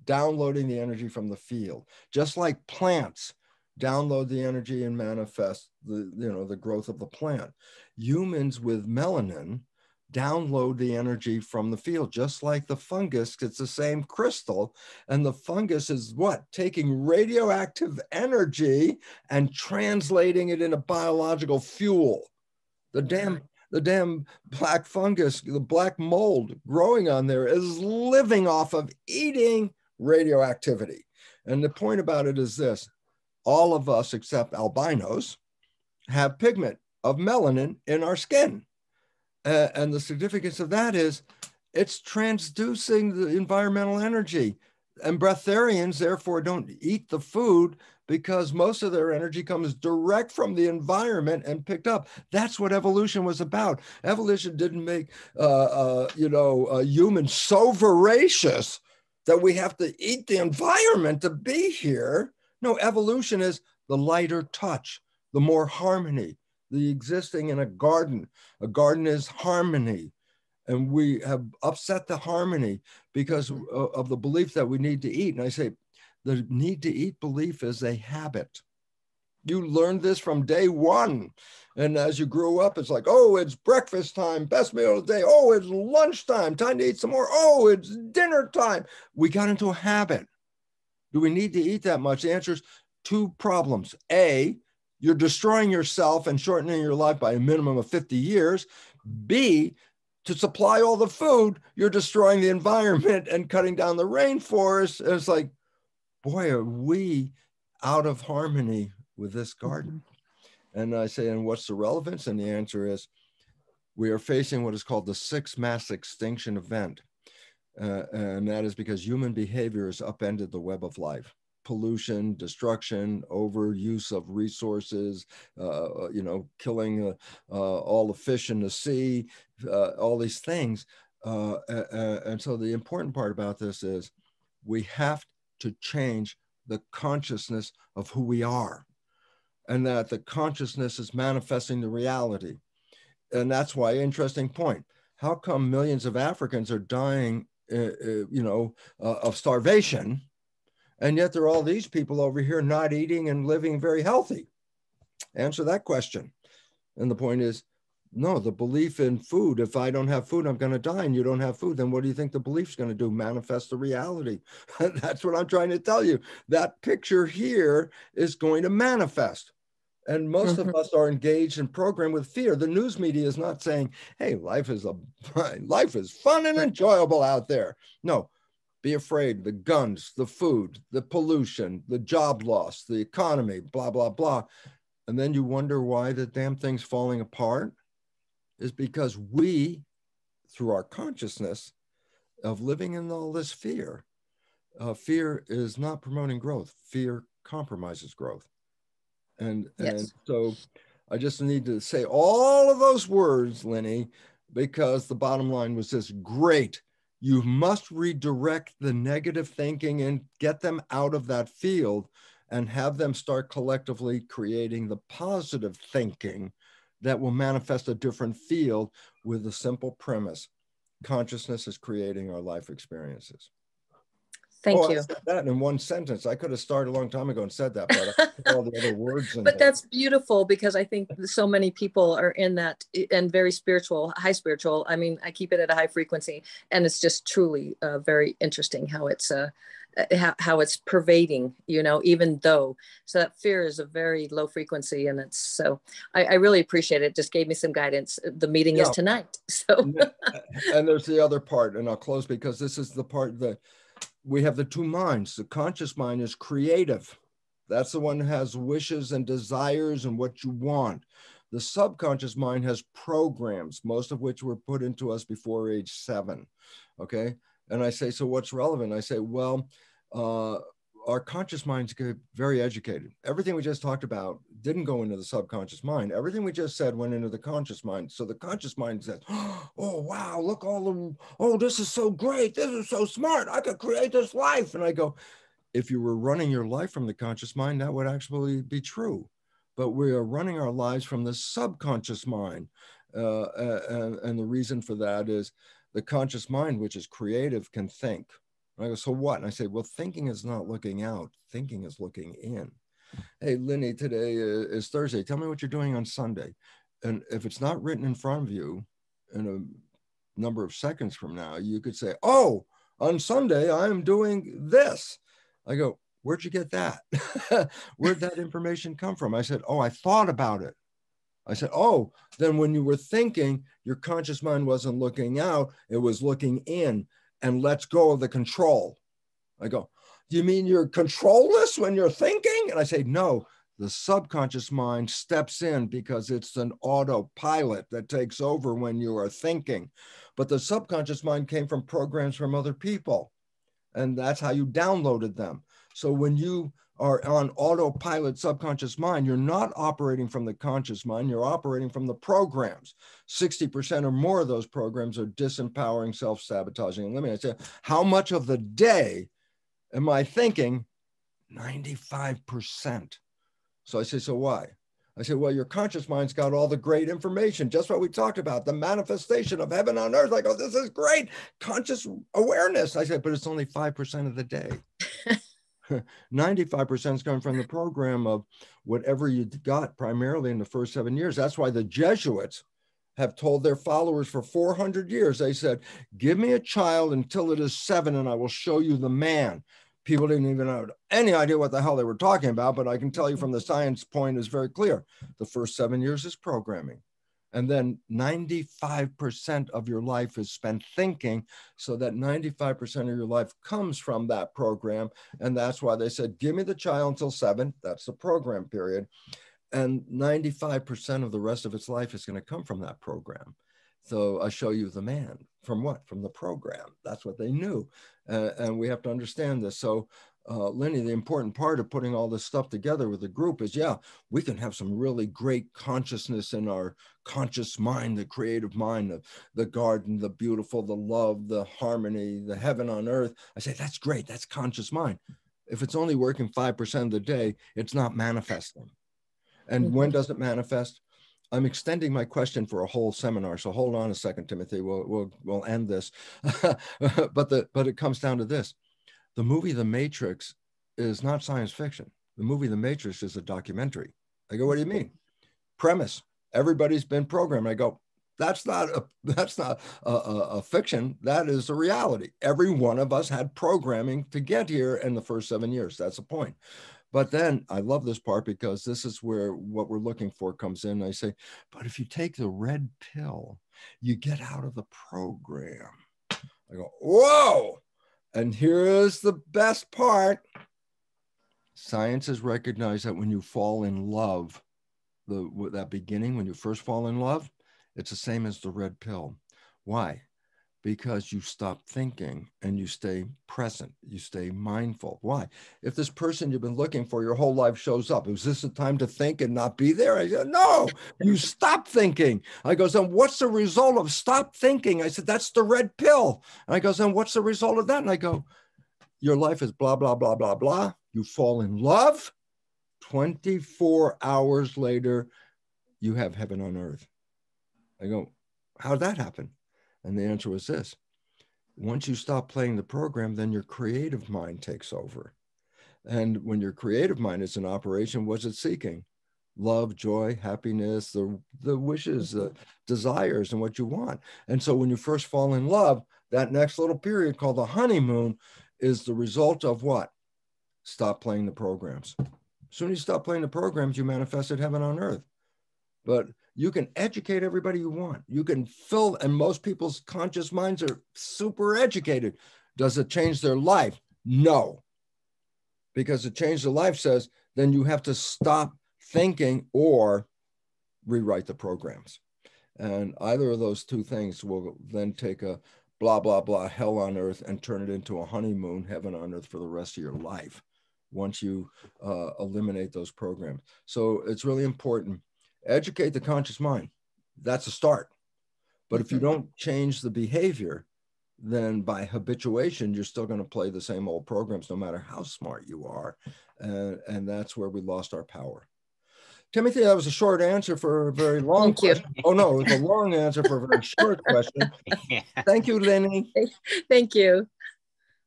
downloading the energy from the field. Just like plants download the energy and manifest the growth of the plant. Humans with melanin download the energy from the field, just like the fungus. It's the same crystal. And the fungus is what? Taking radioactive energy and translating it into biological fuel. The damn black fungus, the black mold growing on there is living off of eating radioactivity. And the point about it is this: all of us except albinos have pigment of melanin in our skin. And the significance of that is it's transducing the environmental energy. And breatharians, therefore, don't eat the food because most of their energy comes direct from the environment and picked up. That's what evolution was about. Evolution didn't make humans so voracious that we have to eat the environment to be here. No, evolution is the lighter touch, the more harmony, the existing in a garden. A garden is harmony. And we have upset the harmony because of the belief that we need to eat. And I say, the need to eat belief is a habit. You learned this from day one. And as you grew up, it's like, oh, it's breakfast time, best meal of the day. Oh, it's lunchtime, time to eat some more. Oh, it's dinner time. We got into a habit. Do we need to eat that much? The answer is two problems. A, you're destroying yourself and shortening your life by a minimum of 50 years. B, to supply all the food, you're destroying the environment and cutting down the rainforest. And it's like, boy, are we out of harmony with this garden. And I say, and what's the relevance? And the answer is, we are facing what is called the sixth mass extinction event. And that is because human behavior has upended the web of life. pollution, destruction, overuse of resources, killing all the fish in the sea, all these things. And so the important part about this is we have to change the consciousness of who we are, and that the consciousness is manifesting the reality. And that's why, interesting point, how come millions of Africans are dying, of starvation, and yet there are all these people over here not eating and living very healthy? Answer that question. And the point is, no, the belief in food, if I don't have food, I'm going to die, and you don't have food, then what do you think the belief's going to do? Manifest the reality. That's what I'm trying to tell you. That picture here is going to manifest. And most of us are engaged and programmed with fear. The news media is not saying, hey, life is fun and enjoyable out there. No, be afraid, the guns, the food, the pollution, the job loss, the economy, blah, blah, blah. And then you wonder why the damn thing's falling apart. Is because we, through our consciousness of living in all this fear, fear is not promoting growth. Fear compromises growth. And so I just need to say all of those words, Lenny, because the bottom line was this: great. You must redirect the negative thinking and get them out of that field and have them start collectively creating the positive thinking that will manifest a different field with a simple premise. Consciousness is creating our life experiences. Thank you. I said that in one sentence. I could have started a long time ago and said that, but I put all the other words in But there. that's beautiful, because I think so many people are in that, and very spiritual, high spiritual. I mean, I keep it at a high frequency, and it's just truly very interesting how it's pervading, even though. So that fear is a very low frequency, and it's so I really appreciate it. It just gave me some guidance. The meeting is tonight. So and there's the other part, and I'll close because this is the part that we have the two minds. The conscious mind is creative. That's the one who has wishes and desires and what you want. The subconscious mind has programs, most of which were put into us before age 7. Okay. And I say, so what's relevant? I say, well, our conscious minds get very educated. Everything we just talked about didn't go into the subconscious mind. Everything we just said went into the conscious mind. So the conscious mind says, oh, wow, look, this is so great. This is so smart. I could create this life. And I go, if you were running your life from the conscious mind, that would actually be true. But we are running our lives from the subconscious mind. And the reason for that is the conscious mind, which is creative, can think. And I go, so what? And I say, well, thinking is not looking out. Thinking is looking in. Hey, Lenny, today is Thursday. Tell me what you're doing on Sunday. And if it's not written in front of you in a number of seconds from now, you could say, oh, on Sunday, I'm doing this. I go, where'd you get that? Where'd that information come from? I said, oh, I thought about it. I said, oh, then when you were thinking, your conscious mind wasn't looking out, it was looking in, and lets go of the control. I go, do you mean you're controlless when you're thinking? And I say, no, the subconscious mind steps in because it's an autopilot that takes over when you are thinking. But the subconscious mind came from programs from other people. And that's how you downloaded them. So when you are on autopilot subconscious mind, you're not operating from the conscious mind, you're operating from the programs. 60% or more of those programs are disempowering, self-sabotaging, and limiting. I say, how much of the day am I thinking? 95%. So I say, so why? I say, well, your conscious mind's got all the great information, just what we talked about, the manifestation of heaven on earth. I go, this is great, conscious awareness. I said, but it's only 5% of the day. 95% is coming from the program of whatever you got primarily in the first 7 years. That's why the Jesuits have told their followers for 400 years, they said, give me a child until it is 7 and I will show you the man. People didn't even have any idea what the hell they were talking about, but I can tell you from the science point is very clear. The first 7 years is programming. And then 95% of your life is spent thinking, so that 95% of your life comes from that program. And that's why they said, give me the child until 7. That's the program period. And 95% of the rest of its life is going to come from that program. So I show you the man from what? From the program. That's what they knew. And we have to understand this. So Lenny, the important part of putting all this stuff together with a group is, yeah, we can have some really great consciousness in our conscious mind, the creative mind, the garden, the beautiful, the love, the harmony, the heaven on earth. I say, that's great. That's conscious mind. If it's only working 5% of the day, it's not manifesting. And when does it manifest? I'm extending my question for a whole seminar, so hold on a second, Timothy. We'll end this, but it comes down to this: the movie The Matrix is not science fiction. The movie The Matrix is a documentary. I go, what do you mean? Premise: everybody's been programmed. I go, that's not a fiction. That is a reality. Every one of us had programming to get here in the first 7 years. That's the point. But then I love this part, because this is where what we're looking for comes in. I say, but if you take the red pill, you get out of the program. I go, whoa. And here is the best part. Science has recognized that when you fall in love, that beginning, when you first fall in love, it's the same as the red pill. Why? Because you stop thinking and you stay present, you stay mindful. Why? If this person you've been looking for your whole life shows up, is this the time to think and not be there? I said, no, you stop thinking. I goes, then what's the result of stop thinking? I said, that's the red pill. And I goes, then what's the result of that? And I go, your life is blah, blah, blah, blah, blah. You fall in love. 24 hours later, you have heaven on earth. I go, how'd that happen? And the answer was this: once you stop playing the program, then your creative mind takes over. And when your creative mind is in operation, what's it seeking? Love, joy, happiness, the wishes, the desires, and what you want. And so when you first fall in love, that next little period called the honeymoon is the result of what? Stop playing the programs. As soon as you stop playing the programs, you manifested heaven on earth. But you can educate everybody you want. You can fill, and most people's conscious minds are super educated. Does it change their life? No. Because to change the life says, then you have to stop thinking or rewrite the programs. And either of those two things will then take a blah, blah, blah, hell on earth and turn it into a honeymoon, heaven on earth for the rest of your life once you eliminate those programs. So it's really important. Educate the conscious mind. That's a start. But if you don't change the behavior, then by habituation, you're still going to play the same old programs, no matter how smart you are. And that's where we lost our power. Timothy, that was a short answer for a very long question. Oh, no, it was a long answer for a very short question. Yeah. Thank you, Lenny. Thank you.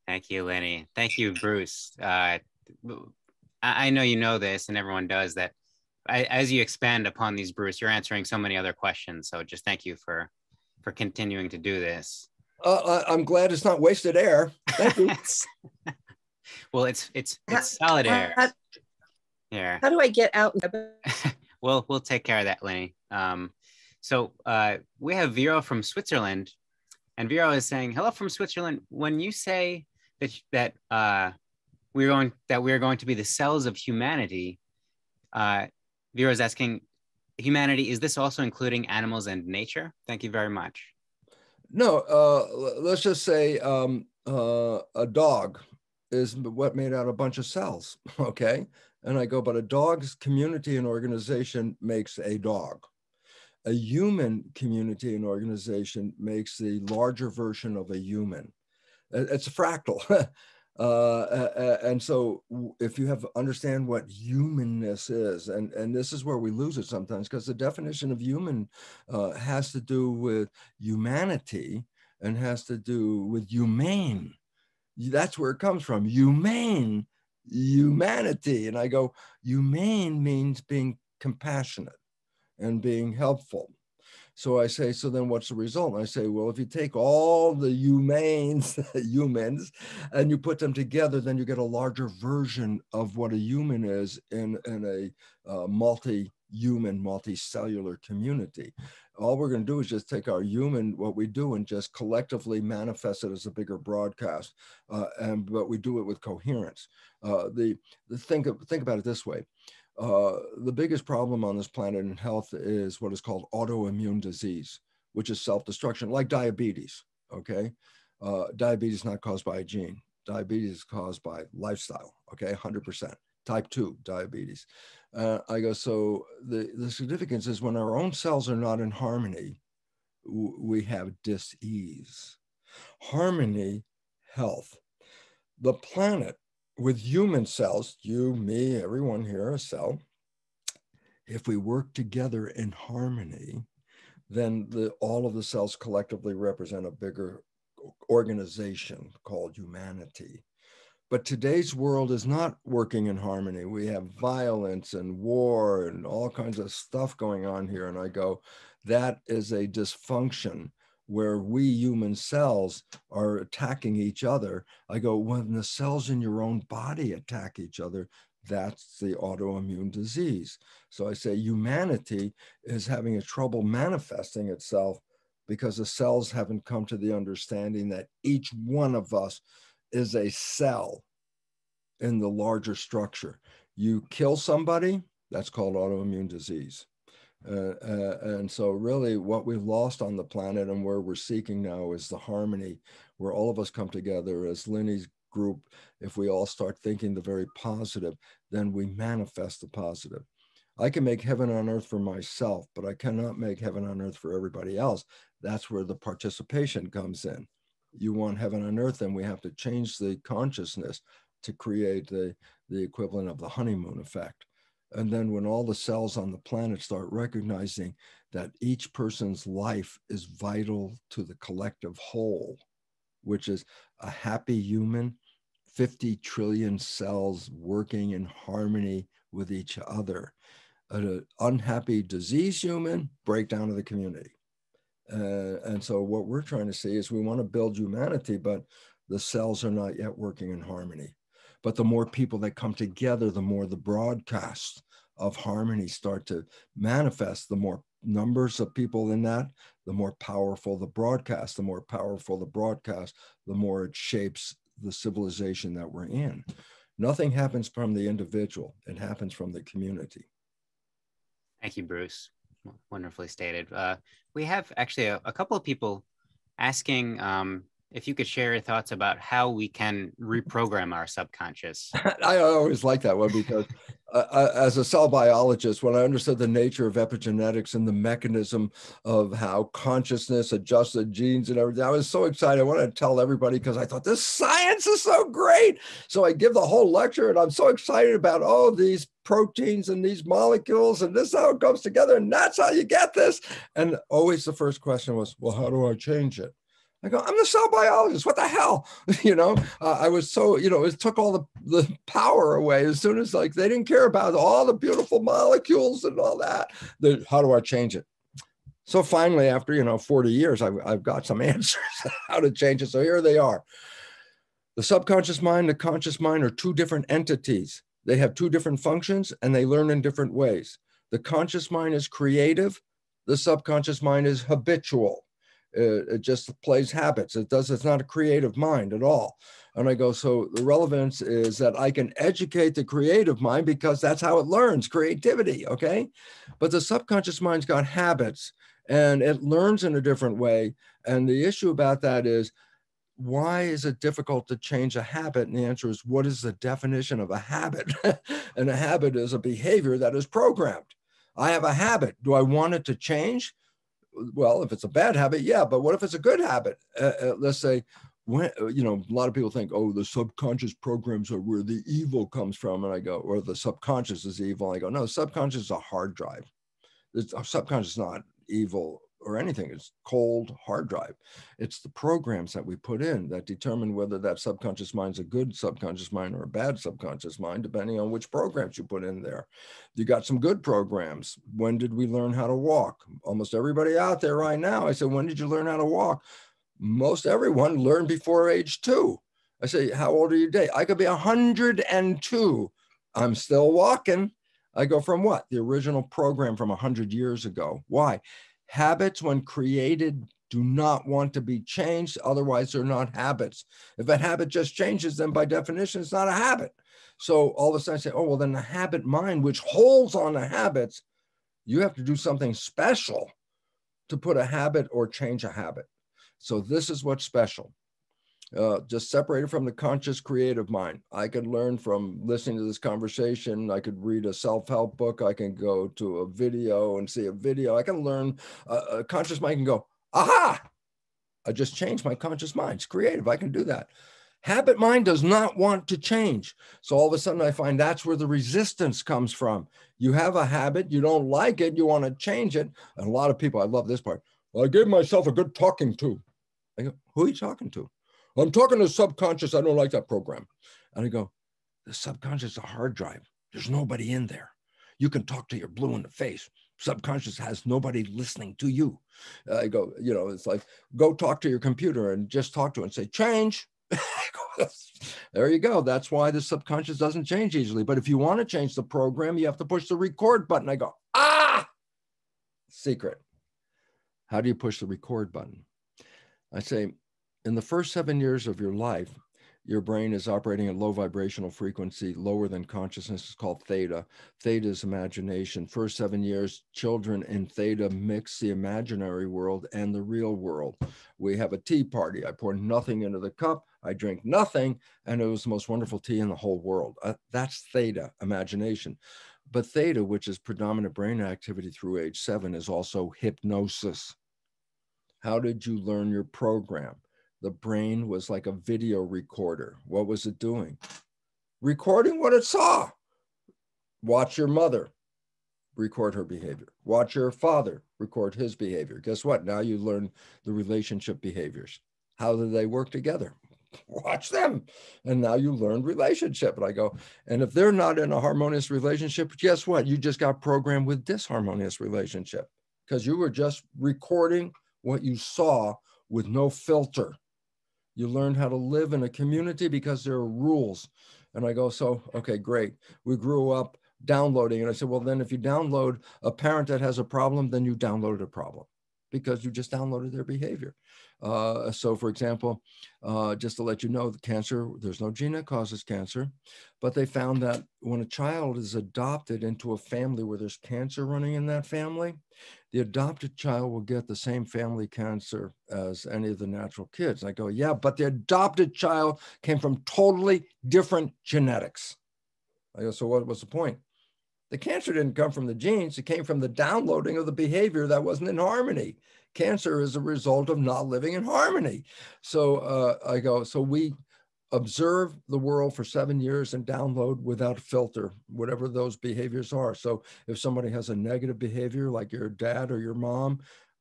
Thank you, Lenny. Thank you, Bruce. I know you know this, and everyone does, that as you expand upon these, Bruce, you're answering so many other questions. So just thank you for continuing to do this. I'm glad it's not wasted air. Thank you. Well, it's solid air. Yeah. How do I get out? Well, we'll take care of that, Lenny. So we have Vero from Switzerland, and Vero is saying, "Hello from Switzerland. When you say that we're going to be the cells of humanity," Vero is asking, humanity, is this also including animals and nature? Thank you very much. No, let's just say a dog is what made out of a bunch of cells, okay? And I go, but a dog's community and organization makes a dog. A human community and organization makes the larger version of a human. It's a fractal. And so if you understand what humanness is, and this is where we lose it sometimes, because the definition of human has to do with humanity and has to do with humane. That's where it comes from, humane, humanity. And I go, humane means being compassionate and being helpful. So I say, so then what's the result? And I say, well, if you take all the humans, and you put them together, then you get a larger version of what a human is in a multi-human, multicellular community. All we're going to do is just take our human, what we do, and just collectively manifest it as a bigger broadcast. But we do it with coherence. Think about it this way. The biggest problem on this planet in health is what is called autoimmune disease, which is self-destruction, like diabetes, okay? Diabetes is not caused by a gene. diabetes is caused by lifestyle, okay, 100%. Type 2 diabetes. I go, so the significance is when our own cells are not in harmony, we have dis-ease. Harmony, health. The planet with human cells, you, me, everyone here, a cell, if we work together in harmony, then all of the cells collectively represent a bigger organization called humanity. But today's world is not working in harmony. We have violence and war and all kinds of stuff going on here. And I go, that is a dysfunction where we human cells are attacking each other. I go, when the cells in your own body attack each other, that's the autoimmune disease. So I say humanity is having a trouble manifesting itself because the cells haven't come to the understanding that each one of us is a cell in the larger structure. You kill somebody, that's called autoimmune disease. And so really what we've lost on the planet and where we're seeking now is the harmony where all of us come together as Lenny's group. If we all start thinking the very positive, then we manifest the positive. I can make heaven on earth for myself, but I cannot make heaven on earth for everybody else. That's where the participation comes in. You want heaven on earth, then we have to change the consciousness to create the equivalent of the honeymoon effect. And then when all the cells on the planet start recognizing that each person's life is vital to the collective whole, which is a happy human, 50 trillion cells working in harmony with each other. An unhappy disease human, breakdown of the community. And so what we're trying to see is we want to build humanity, but the cells are not yet working in harmony. But the more people that come together, the more the broadcasts of harmony start to manifest, the more numbers of people in that, the more powerful the broadcast, the more powerful the broadcast, the more it shapes the civilization that we're in. Nothing happens from the individual, it happens from the community. Thank you, Bruce. Wonderfully stated. We have actually a couple of people asking if you could share your thoughts about how we can reprogram our subconscious. I always like that one because as a cell biologist, when I understood the nature of epigenetics and the mechanism of how consciousness adjusts the genes and everything, I was so excited. I wanted to tell everybody because I thought this science is so great. So I give the whole lecture and I'm so excited about, oh, these proteins and these molecules and this is how it comes together and that's how you get this. And always the first question was, well, how do I change it? I go, I'm the cell biologist. What the hell? I was so, it took all the power away as soon as like they didn't care about all the beautiful molecules and all that. How do I change it? So finally, after, 40 years, I've got some answers how to change it. So here they are. The subconscious mind, the conscious mind are two different entities. They have two different functions and they learn in different ways. The conscious mind is creative. The subconscious mind is habitual. It just plays habits. It's not a creative mind at all. And I go, so the relevance is that I can educate the creative mind because that's how it learns creativity, okay? But the subconscious mind's got habits and it learns in a different way. And the issue about that is, why is it difficult to change a habit? And the answer is, what is the definition of a habit? And a habit is a behavior that is programmed. I have a habit. Do I want it to change? Well, if it's a bad habit, yeah, but what if it's a good habit? Let's say, when, a lot of people think, oh, the subconscious programs are where the evil comes from. And I go, or the subconscious is evil. I go, no, subconscious is a hard drive. Our subconscious is not evil or anything. It's cold hard drive. It's the programs that we put in that determine whether that subconscious mind is a good subconscious mind or a bad subconscious mind, depending on which programs you put in there. You got some good programs. When did we learn how to walk? Almost everybody out there right now, I said, when did you learn how to walk? Most everyone learned before age 2. I say, how old are you today? I could be 102. I'm still walking. I go, from what? The original program from 100 years ago. Why? Habits, when created, do not want to be changed. Otherwise, they're not habits. If a habit just changes, then by definition, it's not a habit. So all of a sudden I say, oh, well, then the habit mind, which holds on to habits, you have to do something special to put a habit or change a habit. So this is what's special. just separated from the conscious creative mind. I could learn from listening to this conversation. I could read a self-help book. I can go to a video and see a video. I can learn. A conscious mind can go, aha, I just changed my conscious mind. It's creative. I can do that. Habit mind does not want to change. So all of a sudden I find that's where the resistance comes from. You have a habit, you don't like it, you want to change it. And a lot of people, I love this part. Well, I gave myself a good talking to. I go, who are you talking to? I'm talking to subconscious. I don't like that program. And I go, the subconscious is a hard drive. There's nobody in there. You can talk to your blue in the face. Subconscious has nobody listening to you. I go, it's like, go talk to your computer and just talk to it and say, change. There you go. That's why the subconscious doesn't change easily. But if you want to change the program, you have to push the record button. I go, secret. How do you push the record button? I say, in the first 7 years of your life, your brain is operating at low vibrational frequency, lower than consciousness. It's called theta. Theta is imagination. First 7 years, children in theta mix the imaginary world and the real world. We have a tea party. I pour nothing into the cup. I drink nothing. And it was the most wonderful tea in the whole world. That's theta, imagination. But theta, which is predominant brain activity through age 7, is also hypnosis. How did you learn your program? The brain was like a video recorder. What was it doing? Recording what it saw. Watch your mother, record her behavior. Watch your father, record his behavior. Guess what? Now you learn the relationship behaviors. How do they work together? Watch them. And now you learn relationship. And I go, and if they're not in a harmonious relationship, guess what? You just got programmed with disharmonious relationship because you were just recording what you saw with no filter. You learned how to live in a community because there are rules. And I go, so, okay, great. We grew up downloading. And I said, well, then if you download a parent that has a problem, then you downloaded a problem because you just downloaded their behavior. So for example, just to let you know, the cancer, there's no gene that causes cancer, but they found that when a child is adopted into a family where there's cancer running in that family, the adopted child will get the same family cancer as any of the natural kids. And I go, yeah, but the adopted child came from totally different genetics. I go, so what was the point? The cancer didn't come from the genes. It came from the downloading of the behavior that wasn't in harmony. Cancer is a result of not living in harmony. So I go, so we observe the world for 7 years and download without filter, whatever those behaviors are. So if somebody has a negative behavior like your dad or your mom,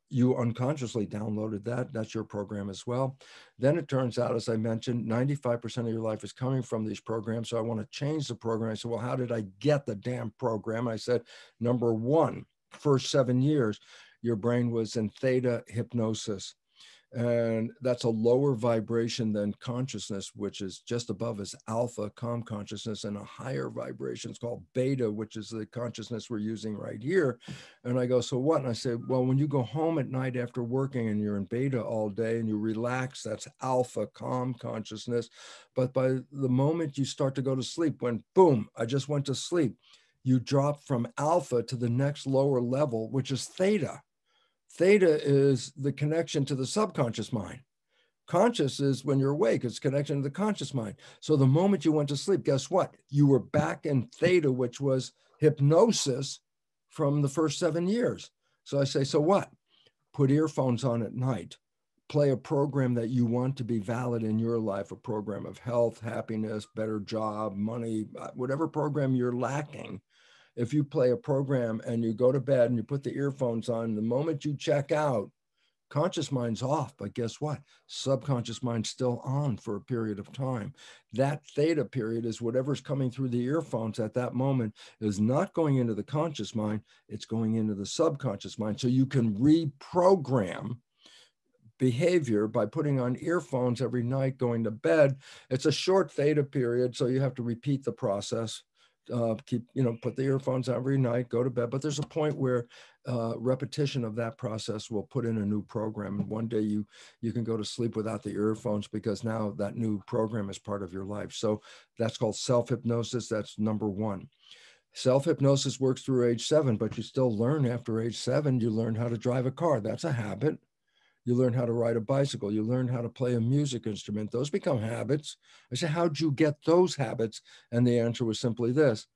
you unconsciously downloaded that. That's your program as well. Then it turns out, as I mentioned, 95% of your life is coming from these programs. So I want to change the program. I said, well, how did I get the damn program? I said, number one, first 7 years, your brain was in theta hypnosis. And that's a lower vibration than consciousness, which is just above is alpha, calm consciousness, and a higher vibration is called beta, which is the consciousness we're using right here. And I go, so what? And I said, well, when you go home at night after working and you're in beta all day and you relax, that's alpha, calm consciousness. But by the moment you start to go to sleep, when boom, I just went to sleep, you drop from alpha to the next lower level, which is theta. Theta is the connection to the subconscious mind. Conscious is when you're awake, it's connection to the conscious mind. So the moment you went to sleep, guess what? You were back in theta, which was hypnosis from the first 7 years. So I say, so what? Put earphones on at night. Play a program that you want to be valid in your life, a program of health, happiness, better job, money, whatever program you're lacking. If you play a program and you go to bed and you put the earphones on, the moment you check out, conscious mind's off, but guess what? Subconscious mind's still on for a period of time. That theta period is whatever's coming through the earphones at that moment is not going into the conscious mind, it's going into the subconscious mind. So you can reprogram behavior by putting on earphones every night, going to bed. It's a short theta period, so you have to repeat the process. Put the earphones on every night, go to bed. But there's a point where repetition of that process will put in a new program. And one day you can go to sleep without the earphones because now that new program is part of your life. So that's called self-hypnosis. That's number one. Self-hypnosis works through age 7, but you still learn after age 7, you learn how to drive a car. That's a habit. You learn how to ride a bicycle. You learn how to play a music instrument. Those become habits. I said, how'd you get those habits? And the answer was simply this: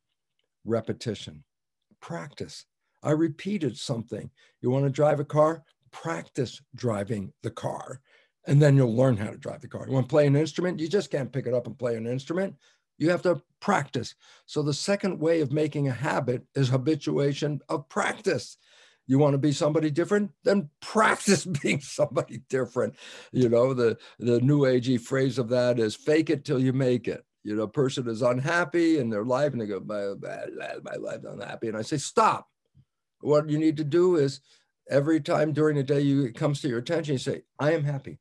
repetition, practice. I repeated something. You want to drive a car? Practice driving the car, and then you'll learn how to drive the car. You want to play an instrument? You just can't pick it up and play an instrument. You have to practice. So the second way of making a habit is habituation of practice. You want to be somebody different? Then practice being somebody different. You know, the new agey phrase of that is fake it till you make it. You know, a person is unhappy in their life and they go, my life's unhappy. And I say, stop. What you need to do is every time during the day it comes to your attention, you say, I am happy.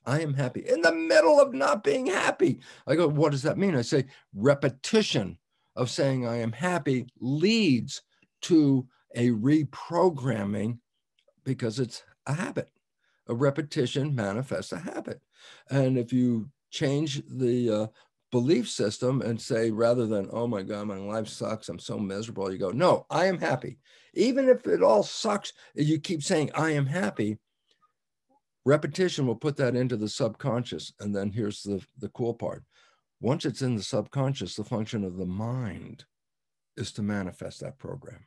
I am happy. In the middle of not being happy. I go, what does that mean? I say, repetition of saying I am happy leads to a reprogramming, because it's a habit. A repetition manifests a habit. And if you change the belief system and say, rather than, oh my God, my life sucks, I'm so miserable, you go, no, I am happy. Even if it all sucks, you keep saying, I am happy. Repetition will put that into the subconscious. And then here's the cool part. Once it's in the subconscious, the function of the mind is to manifest that program.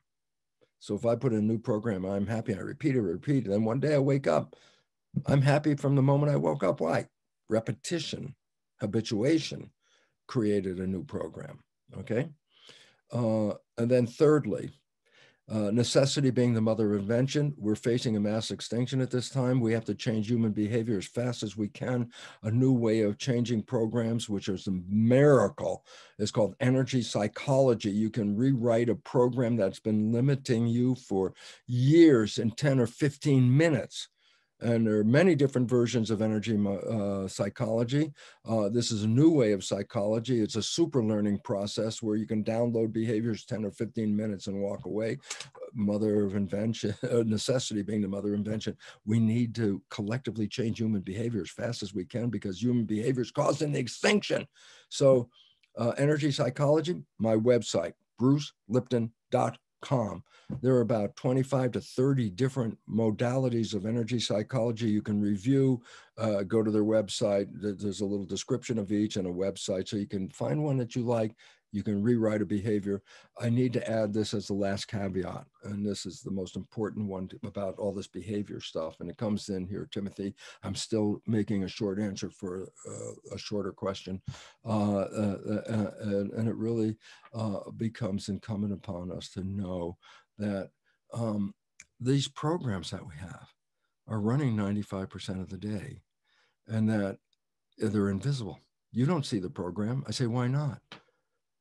So if I put in a new program, I'm happy, I repeat it, then one day I wake up, I'm happy from the moment I woke up. Why? Repetition, habituation created a new program, okay? And then thirdly, necessity being the mother of invention. We're facing a mass extinction at this time. We have to change human behavior as fast as we can. A new way of changing programs, which is a miracle, is called energy psychology. You can rewrite a program that's been limiting you for years in 10 or 15 minutes. And there are many different versions of energy psychology. This is a new way of psychology. It's a super learning process where you can download behaviors 10 or 15 minutes and walk away. Mother of invention, necessity being the mother of invention. We need to collectively change human behavior as fast as we can, because human behavior is causing the extinction. So energy psychology, my website, brucelipton.com. There are about 25 to 30 different modalities of energy psychology you can review. Go to their website. There's a little description of each and a website, so you can find one that you like. You can rewrite a behavior. I need to add this as the last caveat, and this is the most important one about all this behavior stuff, and it comes in here, Timothy. I'm still making a short answer for a shorter question, and it really becomes incumbent upon us to know that these programs that we have are running 95% of the day, and that they're invisible. You don't see the program. I say, why not?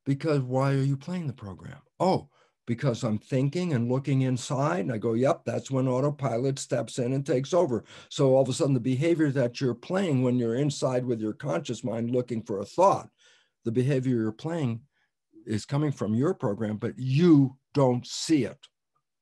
Because why are you playing the program? Oh, because I'm thinking and looking inside. And I go, yep, that's when autopilot steps in and takes over. So all of a sudden, the behavior that you're playing when you're inside with your conscious mind looking for a thought, the behavior you're playing is coming from your program, but you don't see it.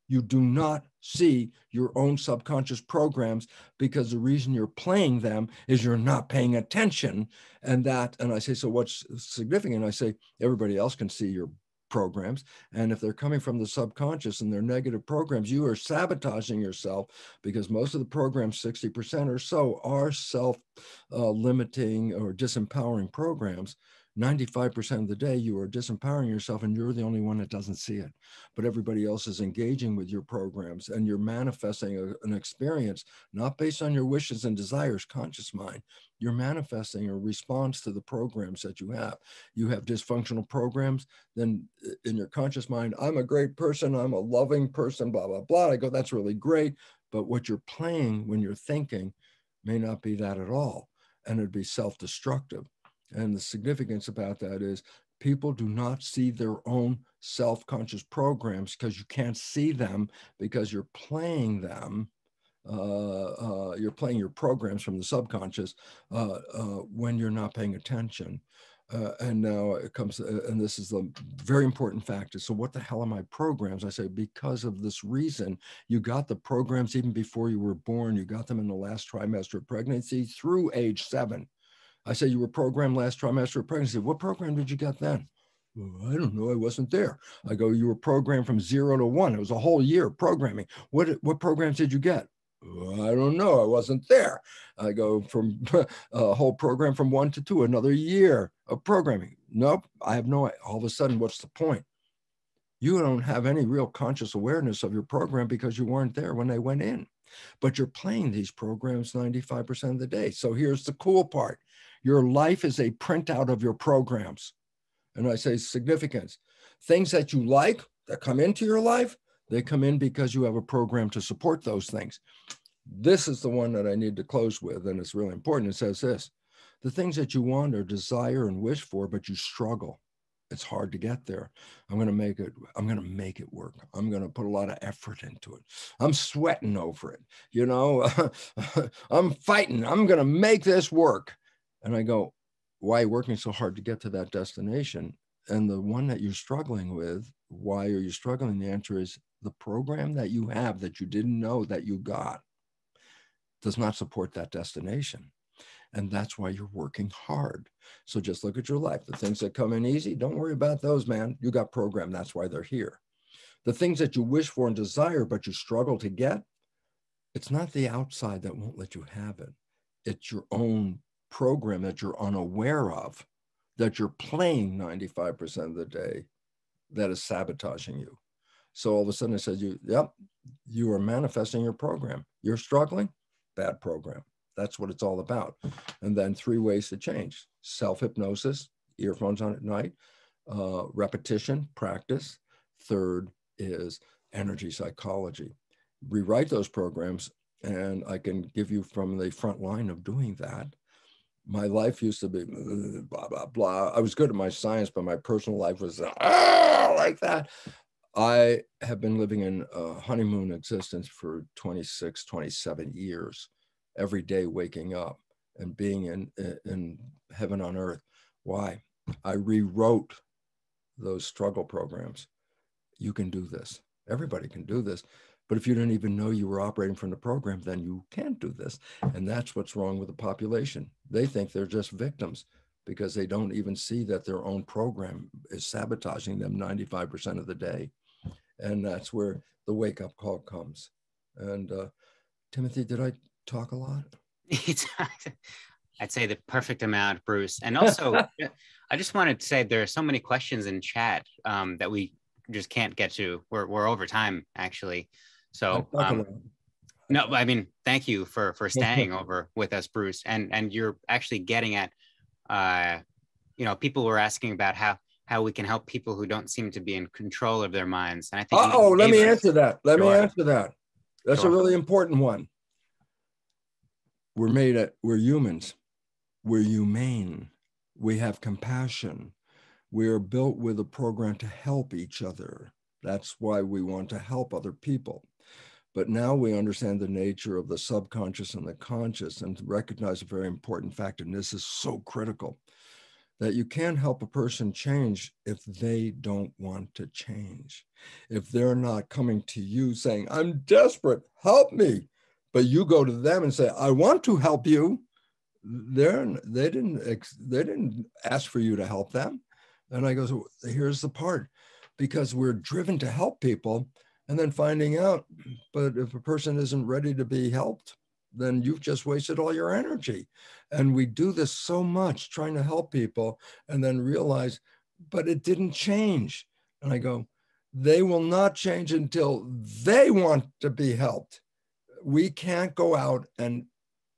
You do not see your own subconscious programs, because the reason you're playing them is you're not paying attention. And I say, so what's significant? I say, everybody else can see your programs. And if they're coming from the subconscious and they're negative programs, you are sabotaging yourself, because most of the programs, 60% or so, are self-limiting or disempowering programs. 95% of the day, you are disempowering yourself, and you're the only one that doesn't see it. But everybody else is engaging with your programs, and you're manifesting an experience not based on your wishes and desires, conscious mind. You're manifesting a response to the programs that you have. You have dysfunctional programs, then in your conscious mind, I'm a great person, I'm a loving person, blah, blah, blah. I go, that's really great. But what you're playing when you're thinking may not be that at all. And it'd be self-destructive. And the significance about that is people do not see their own self-conscious programs, because you can't see them, because you're playing them. You're playing your programs from the subconscious when you're not paying attention. And now it comes, and this is the very important factor. So what the hell are my programs? I say, because of this reason, you got the programs even before you were born. You got them in the last trimester of pregnancy through age 7. I say, you were programmed last trimester of pregnancy. What program did you get then? Well, I don't know. I wasn't there. I go, you were programmed from 0 to 1. It was a whole year of programming. What programs did you get? I don't know. I wasn't there. I go from a whole program from 1 to 2, another year of programming. Nope, I have no, all of a sudden, what's the point? You don't have any real conscious awareness of your program because you weren't there when they went in. But you're playing these programs 95% of the day. So here's the cool part. Your life is a printout of your programs. And I say significance. Things that you like that come into your life, they come in because you have a program to support those things. This is the one that I need to close with, and it's really important. It says this: the things that you want or desire and wish for, but you struggle. It's hard to get there. I'm going to make it work. I'm going to put a lot of effort into it. I'm sweating over it. You know, I'm fighting. I'm going to make this work. And I go, why are you working so hard to get to that destination? And the one that you're struggling with, why are you struggling? The answer is the program that you have that you didn't know that you got does not support that destination. And that's why you're working hard. So just look at your life. The things that come in easy, don't worry about those, man. You got programmed. That's why they're here. The things that you wish for and desire, but you struggle to get, it's not the outside that won't let you have it. It's your own program that you're unaware of, that you're playing 95% of the day, that is sabotaging you. So all of a sudden it says, yep, you are manifesting your program. You're struggling, bad program. That's what it's all about. And then 3 ways to change: self-hypnosis, earphones on at night, repetition, practice. Third is energy psychology. Rewrite those programs, and I can give you from the front line of doing that. My life used to be blah, blah, blah. I was good at my science, but my personal life was like that. I have been living in a honeymoon existence for 26, 27 years. Every day waking up and being in heaven on earth. Why? I rewrote those struggle programs. You can do this. Everybody can do this. But if you didn't even know you were operating from the program, then you can't do this. And that's what's wrong with the population. They think they're just victims because they don't even see that their own program is sabotaging them 95% of the day. And that's where the wake-up call comes. And Timothy, did I talk a lot? I'd say the perfect amount, Bruce. And also, I just wanted to say there are so many questions in chat that we just can't get to. We're over time, actually. So no, I mean, thank you for staying over with us, Bruce. And you're actually getting at, people were asking about how we can help people who don't seem to be in control of their minds. And I think let me answer that. Let me answer that. That's a really important one. We're humans. We're humane. We have compassion. We are built with a program to help each other. That's why we want to help other people. But now we understand the nature of the subconscious and the conscious, and to recognize a very important fact, and this is so critical, that you can't help a person change if they don't want to change. If they're not coming to you saying, I'm desperate, help me. But you go to them and say, I want to help you. They didn't ask for you to help them. And I go, so here's the part, because we're driven to help people and then finding out, but if a person isn't ready to be helped, then you've just wasted all your energy. And we do this so much trying to help people and then realize, but it didn't change. And I go, they will not change until they want to be helped. We can't go out and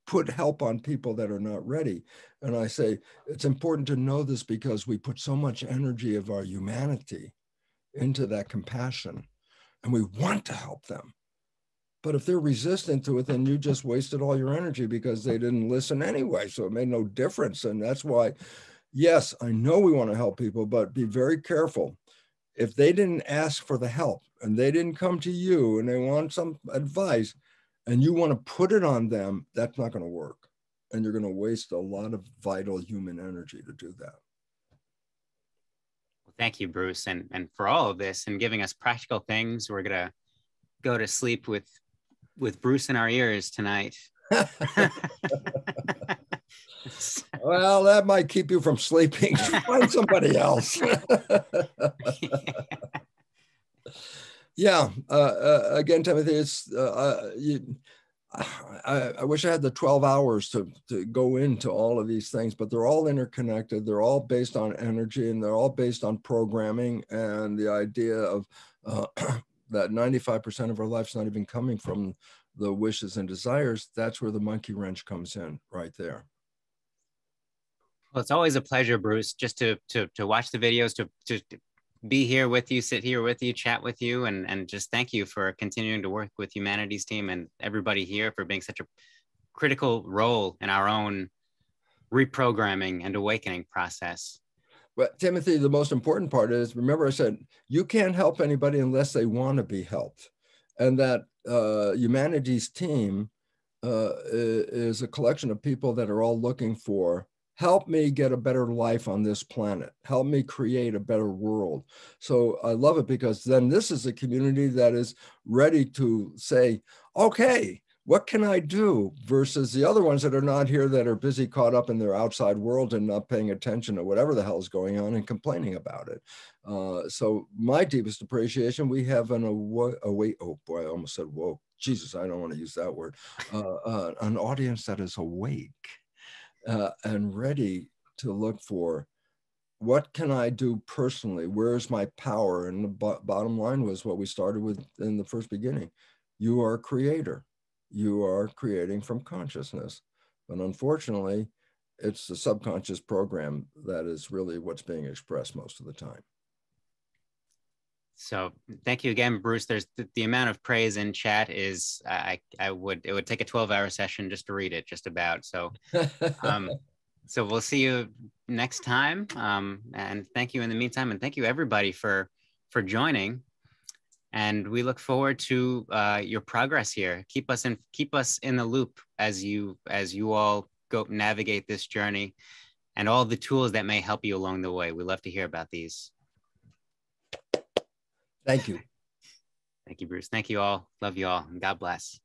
put help on people that are not ready. And I say, it's important to know this because we put so much energy of our humanity into that compassion and we want to help them. But if they're resistant to it, then you just wasted all your energy because they didn't listen anyway. So it made no difference. And that's why, yes, I know we want to help people, but be very careful. If they didn't ask for the help and they didn't come to you and they want some advice and you want to put it on them, that's not going to work. And you're going to waste a lot of vital human energy to do that. Well, thank you, Bruce, and for all of this and giving us practical things. We're going to go to sleep with Bruce in our ears tonight. Well, that might keep you from sleeping. Find somebody else. Yeah. Again, Timothy, it's I wish I had the 12 hours to go into all of these things, but they're all interconnected. They're all based on energy, and they're all based on programming, and the idea of that 95% of our life's not even coming from the wishes and desires. That's where the monkey wrench comes in right there. Well, it's always a pleasure, Bruce, just to watch the videos, to be here with you, sit here with you, chat with you, and just thank you for continuing to work with Humanity's team and everybody here for being such a critical role in our own reprogramming and awakening process. But Timothy, the most important part is, remember I said, you can't help anybody unless they want to be helped. And that Humanity's team is a collection of people that are all looking for, help me get a better life on this planet. Help me create a better world. So I love it, because then this is a community that is ready to say, okay, what can I do? Versus the other ones that are not here, that are busy caught up in their outside world and not paying attention to whatever the hell is going on and complaining about it. So my deepest appreciation, we have an oh boy, I almost said woke. Jesus, I don't want to use that word. An audience that is awake and ready to look for, what can I do personally? Where's my power? And the bottom line was what we started with in the first beginning. You are a creator. You are creating from consciousness. But unfortunately, it's the subconscious program that is really what's being expressed most of the time. So thank you again, Bruce. There's the amount of praise in chat is, it would take a 12-hour session just to read it, just about. So so we'll see you next time. And thank you in the meantime, and thank you everybody for joining. And we look forward to your progress here. Keep us in the loop as you all go navigate this journey, and all the tools that may help you along the way. We love to hear about these. Thank you. Thank you, Bruce. Thank you all. Love you all. And God bless.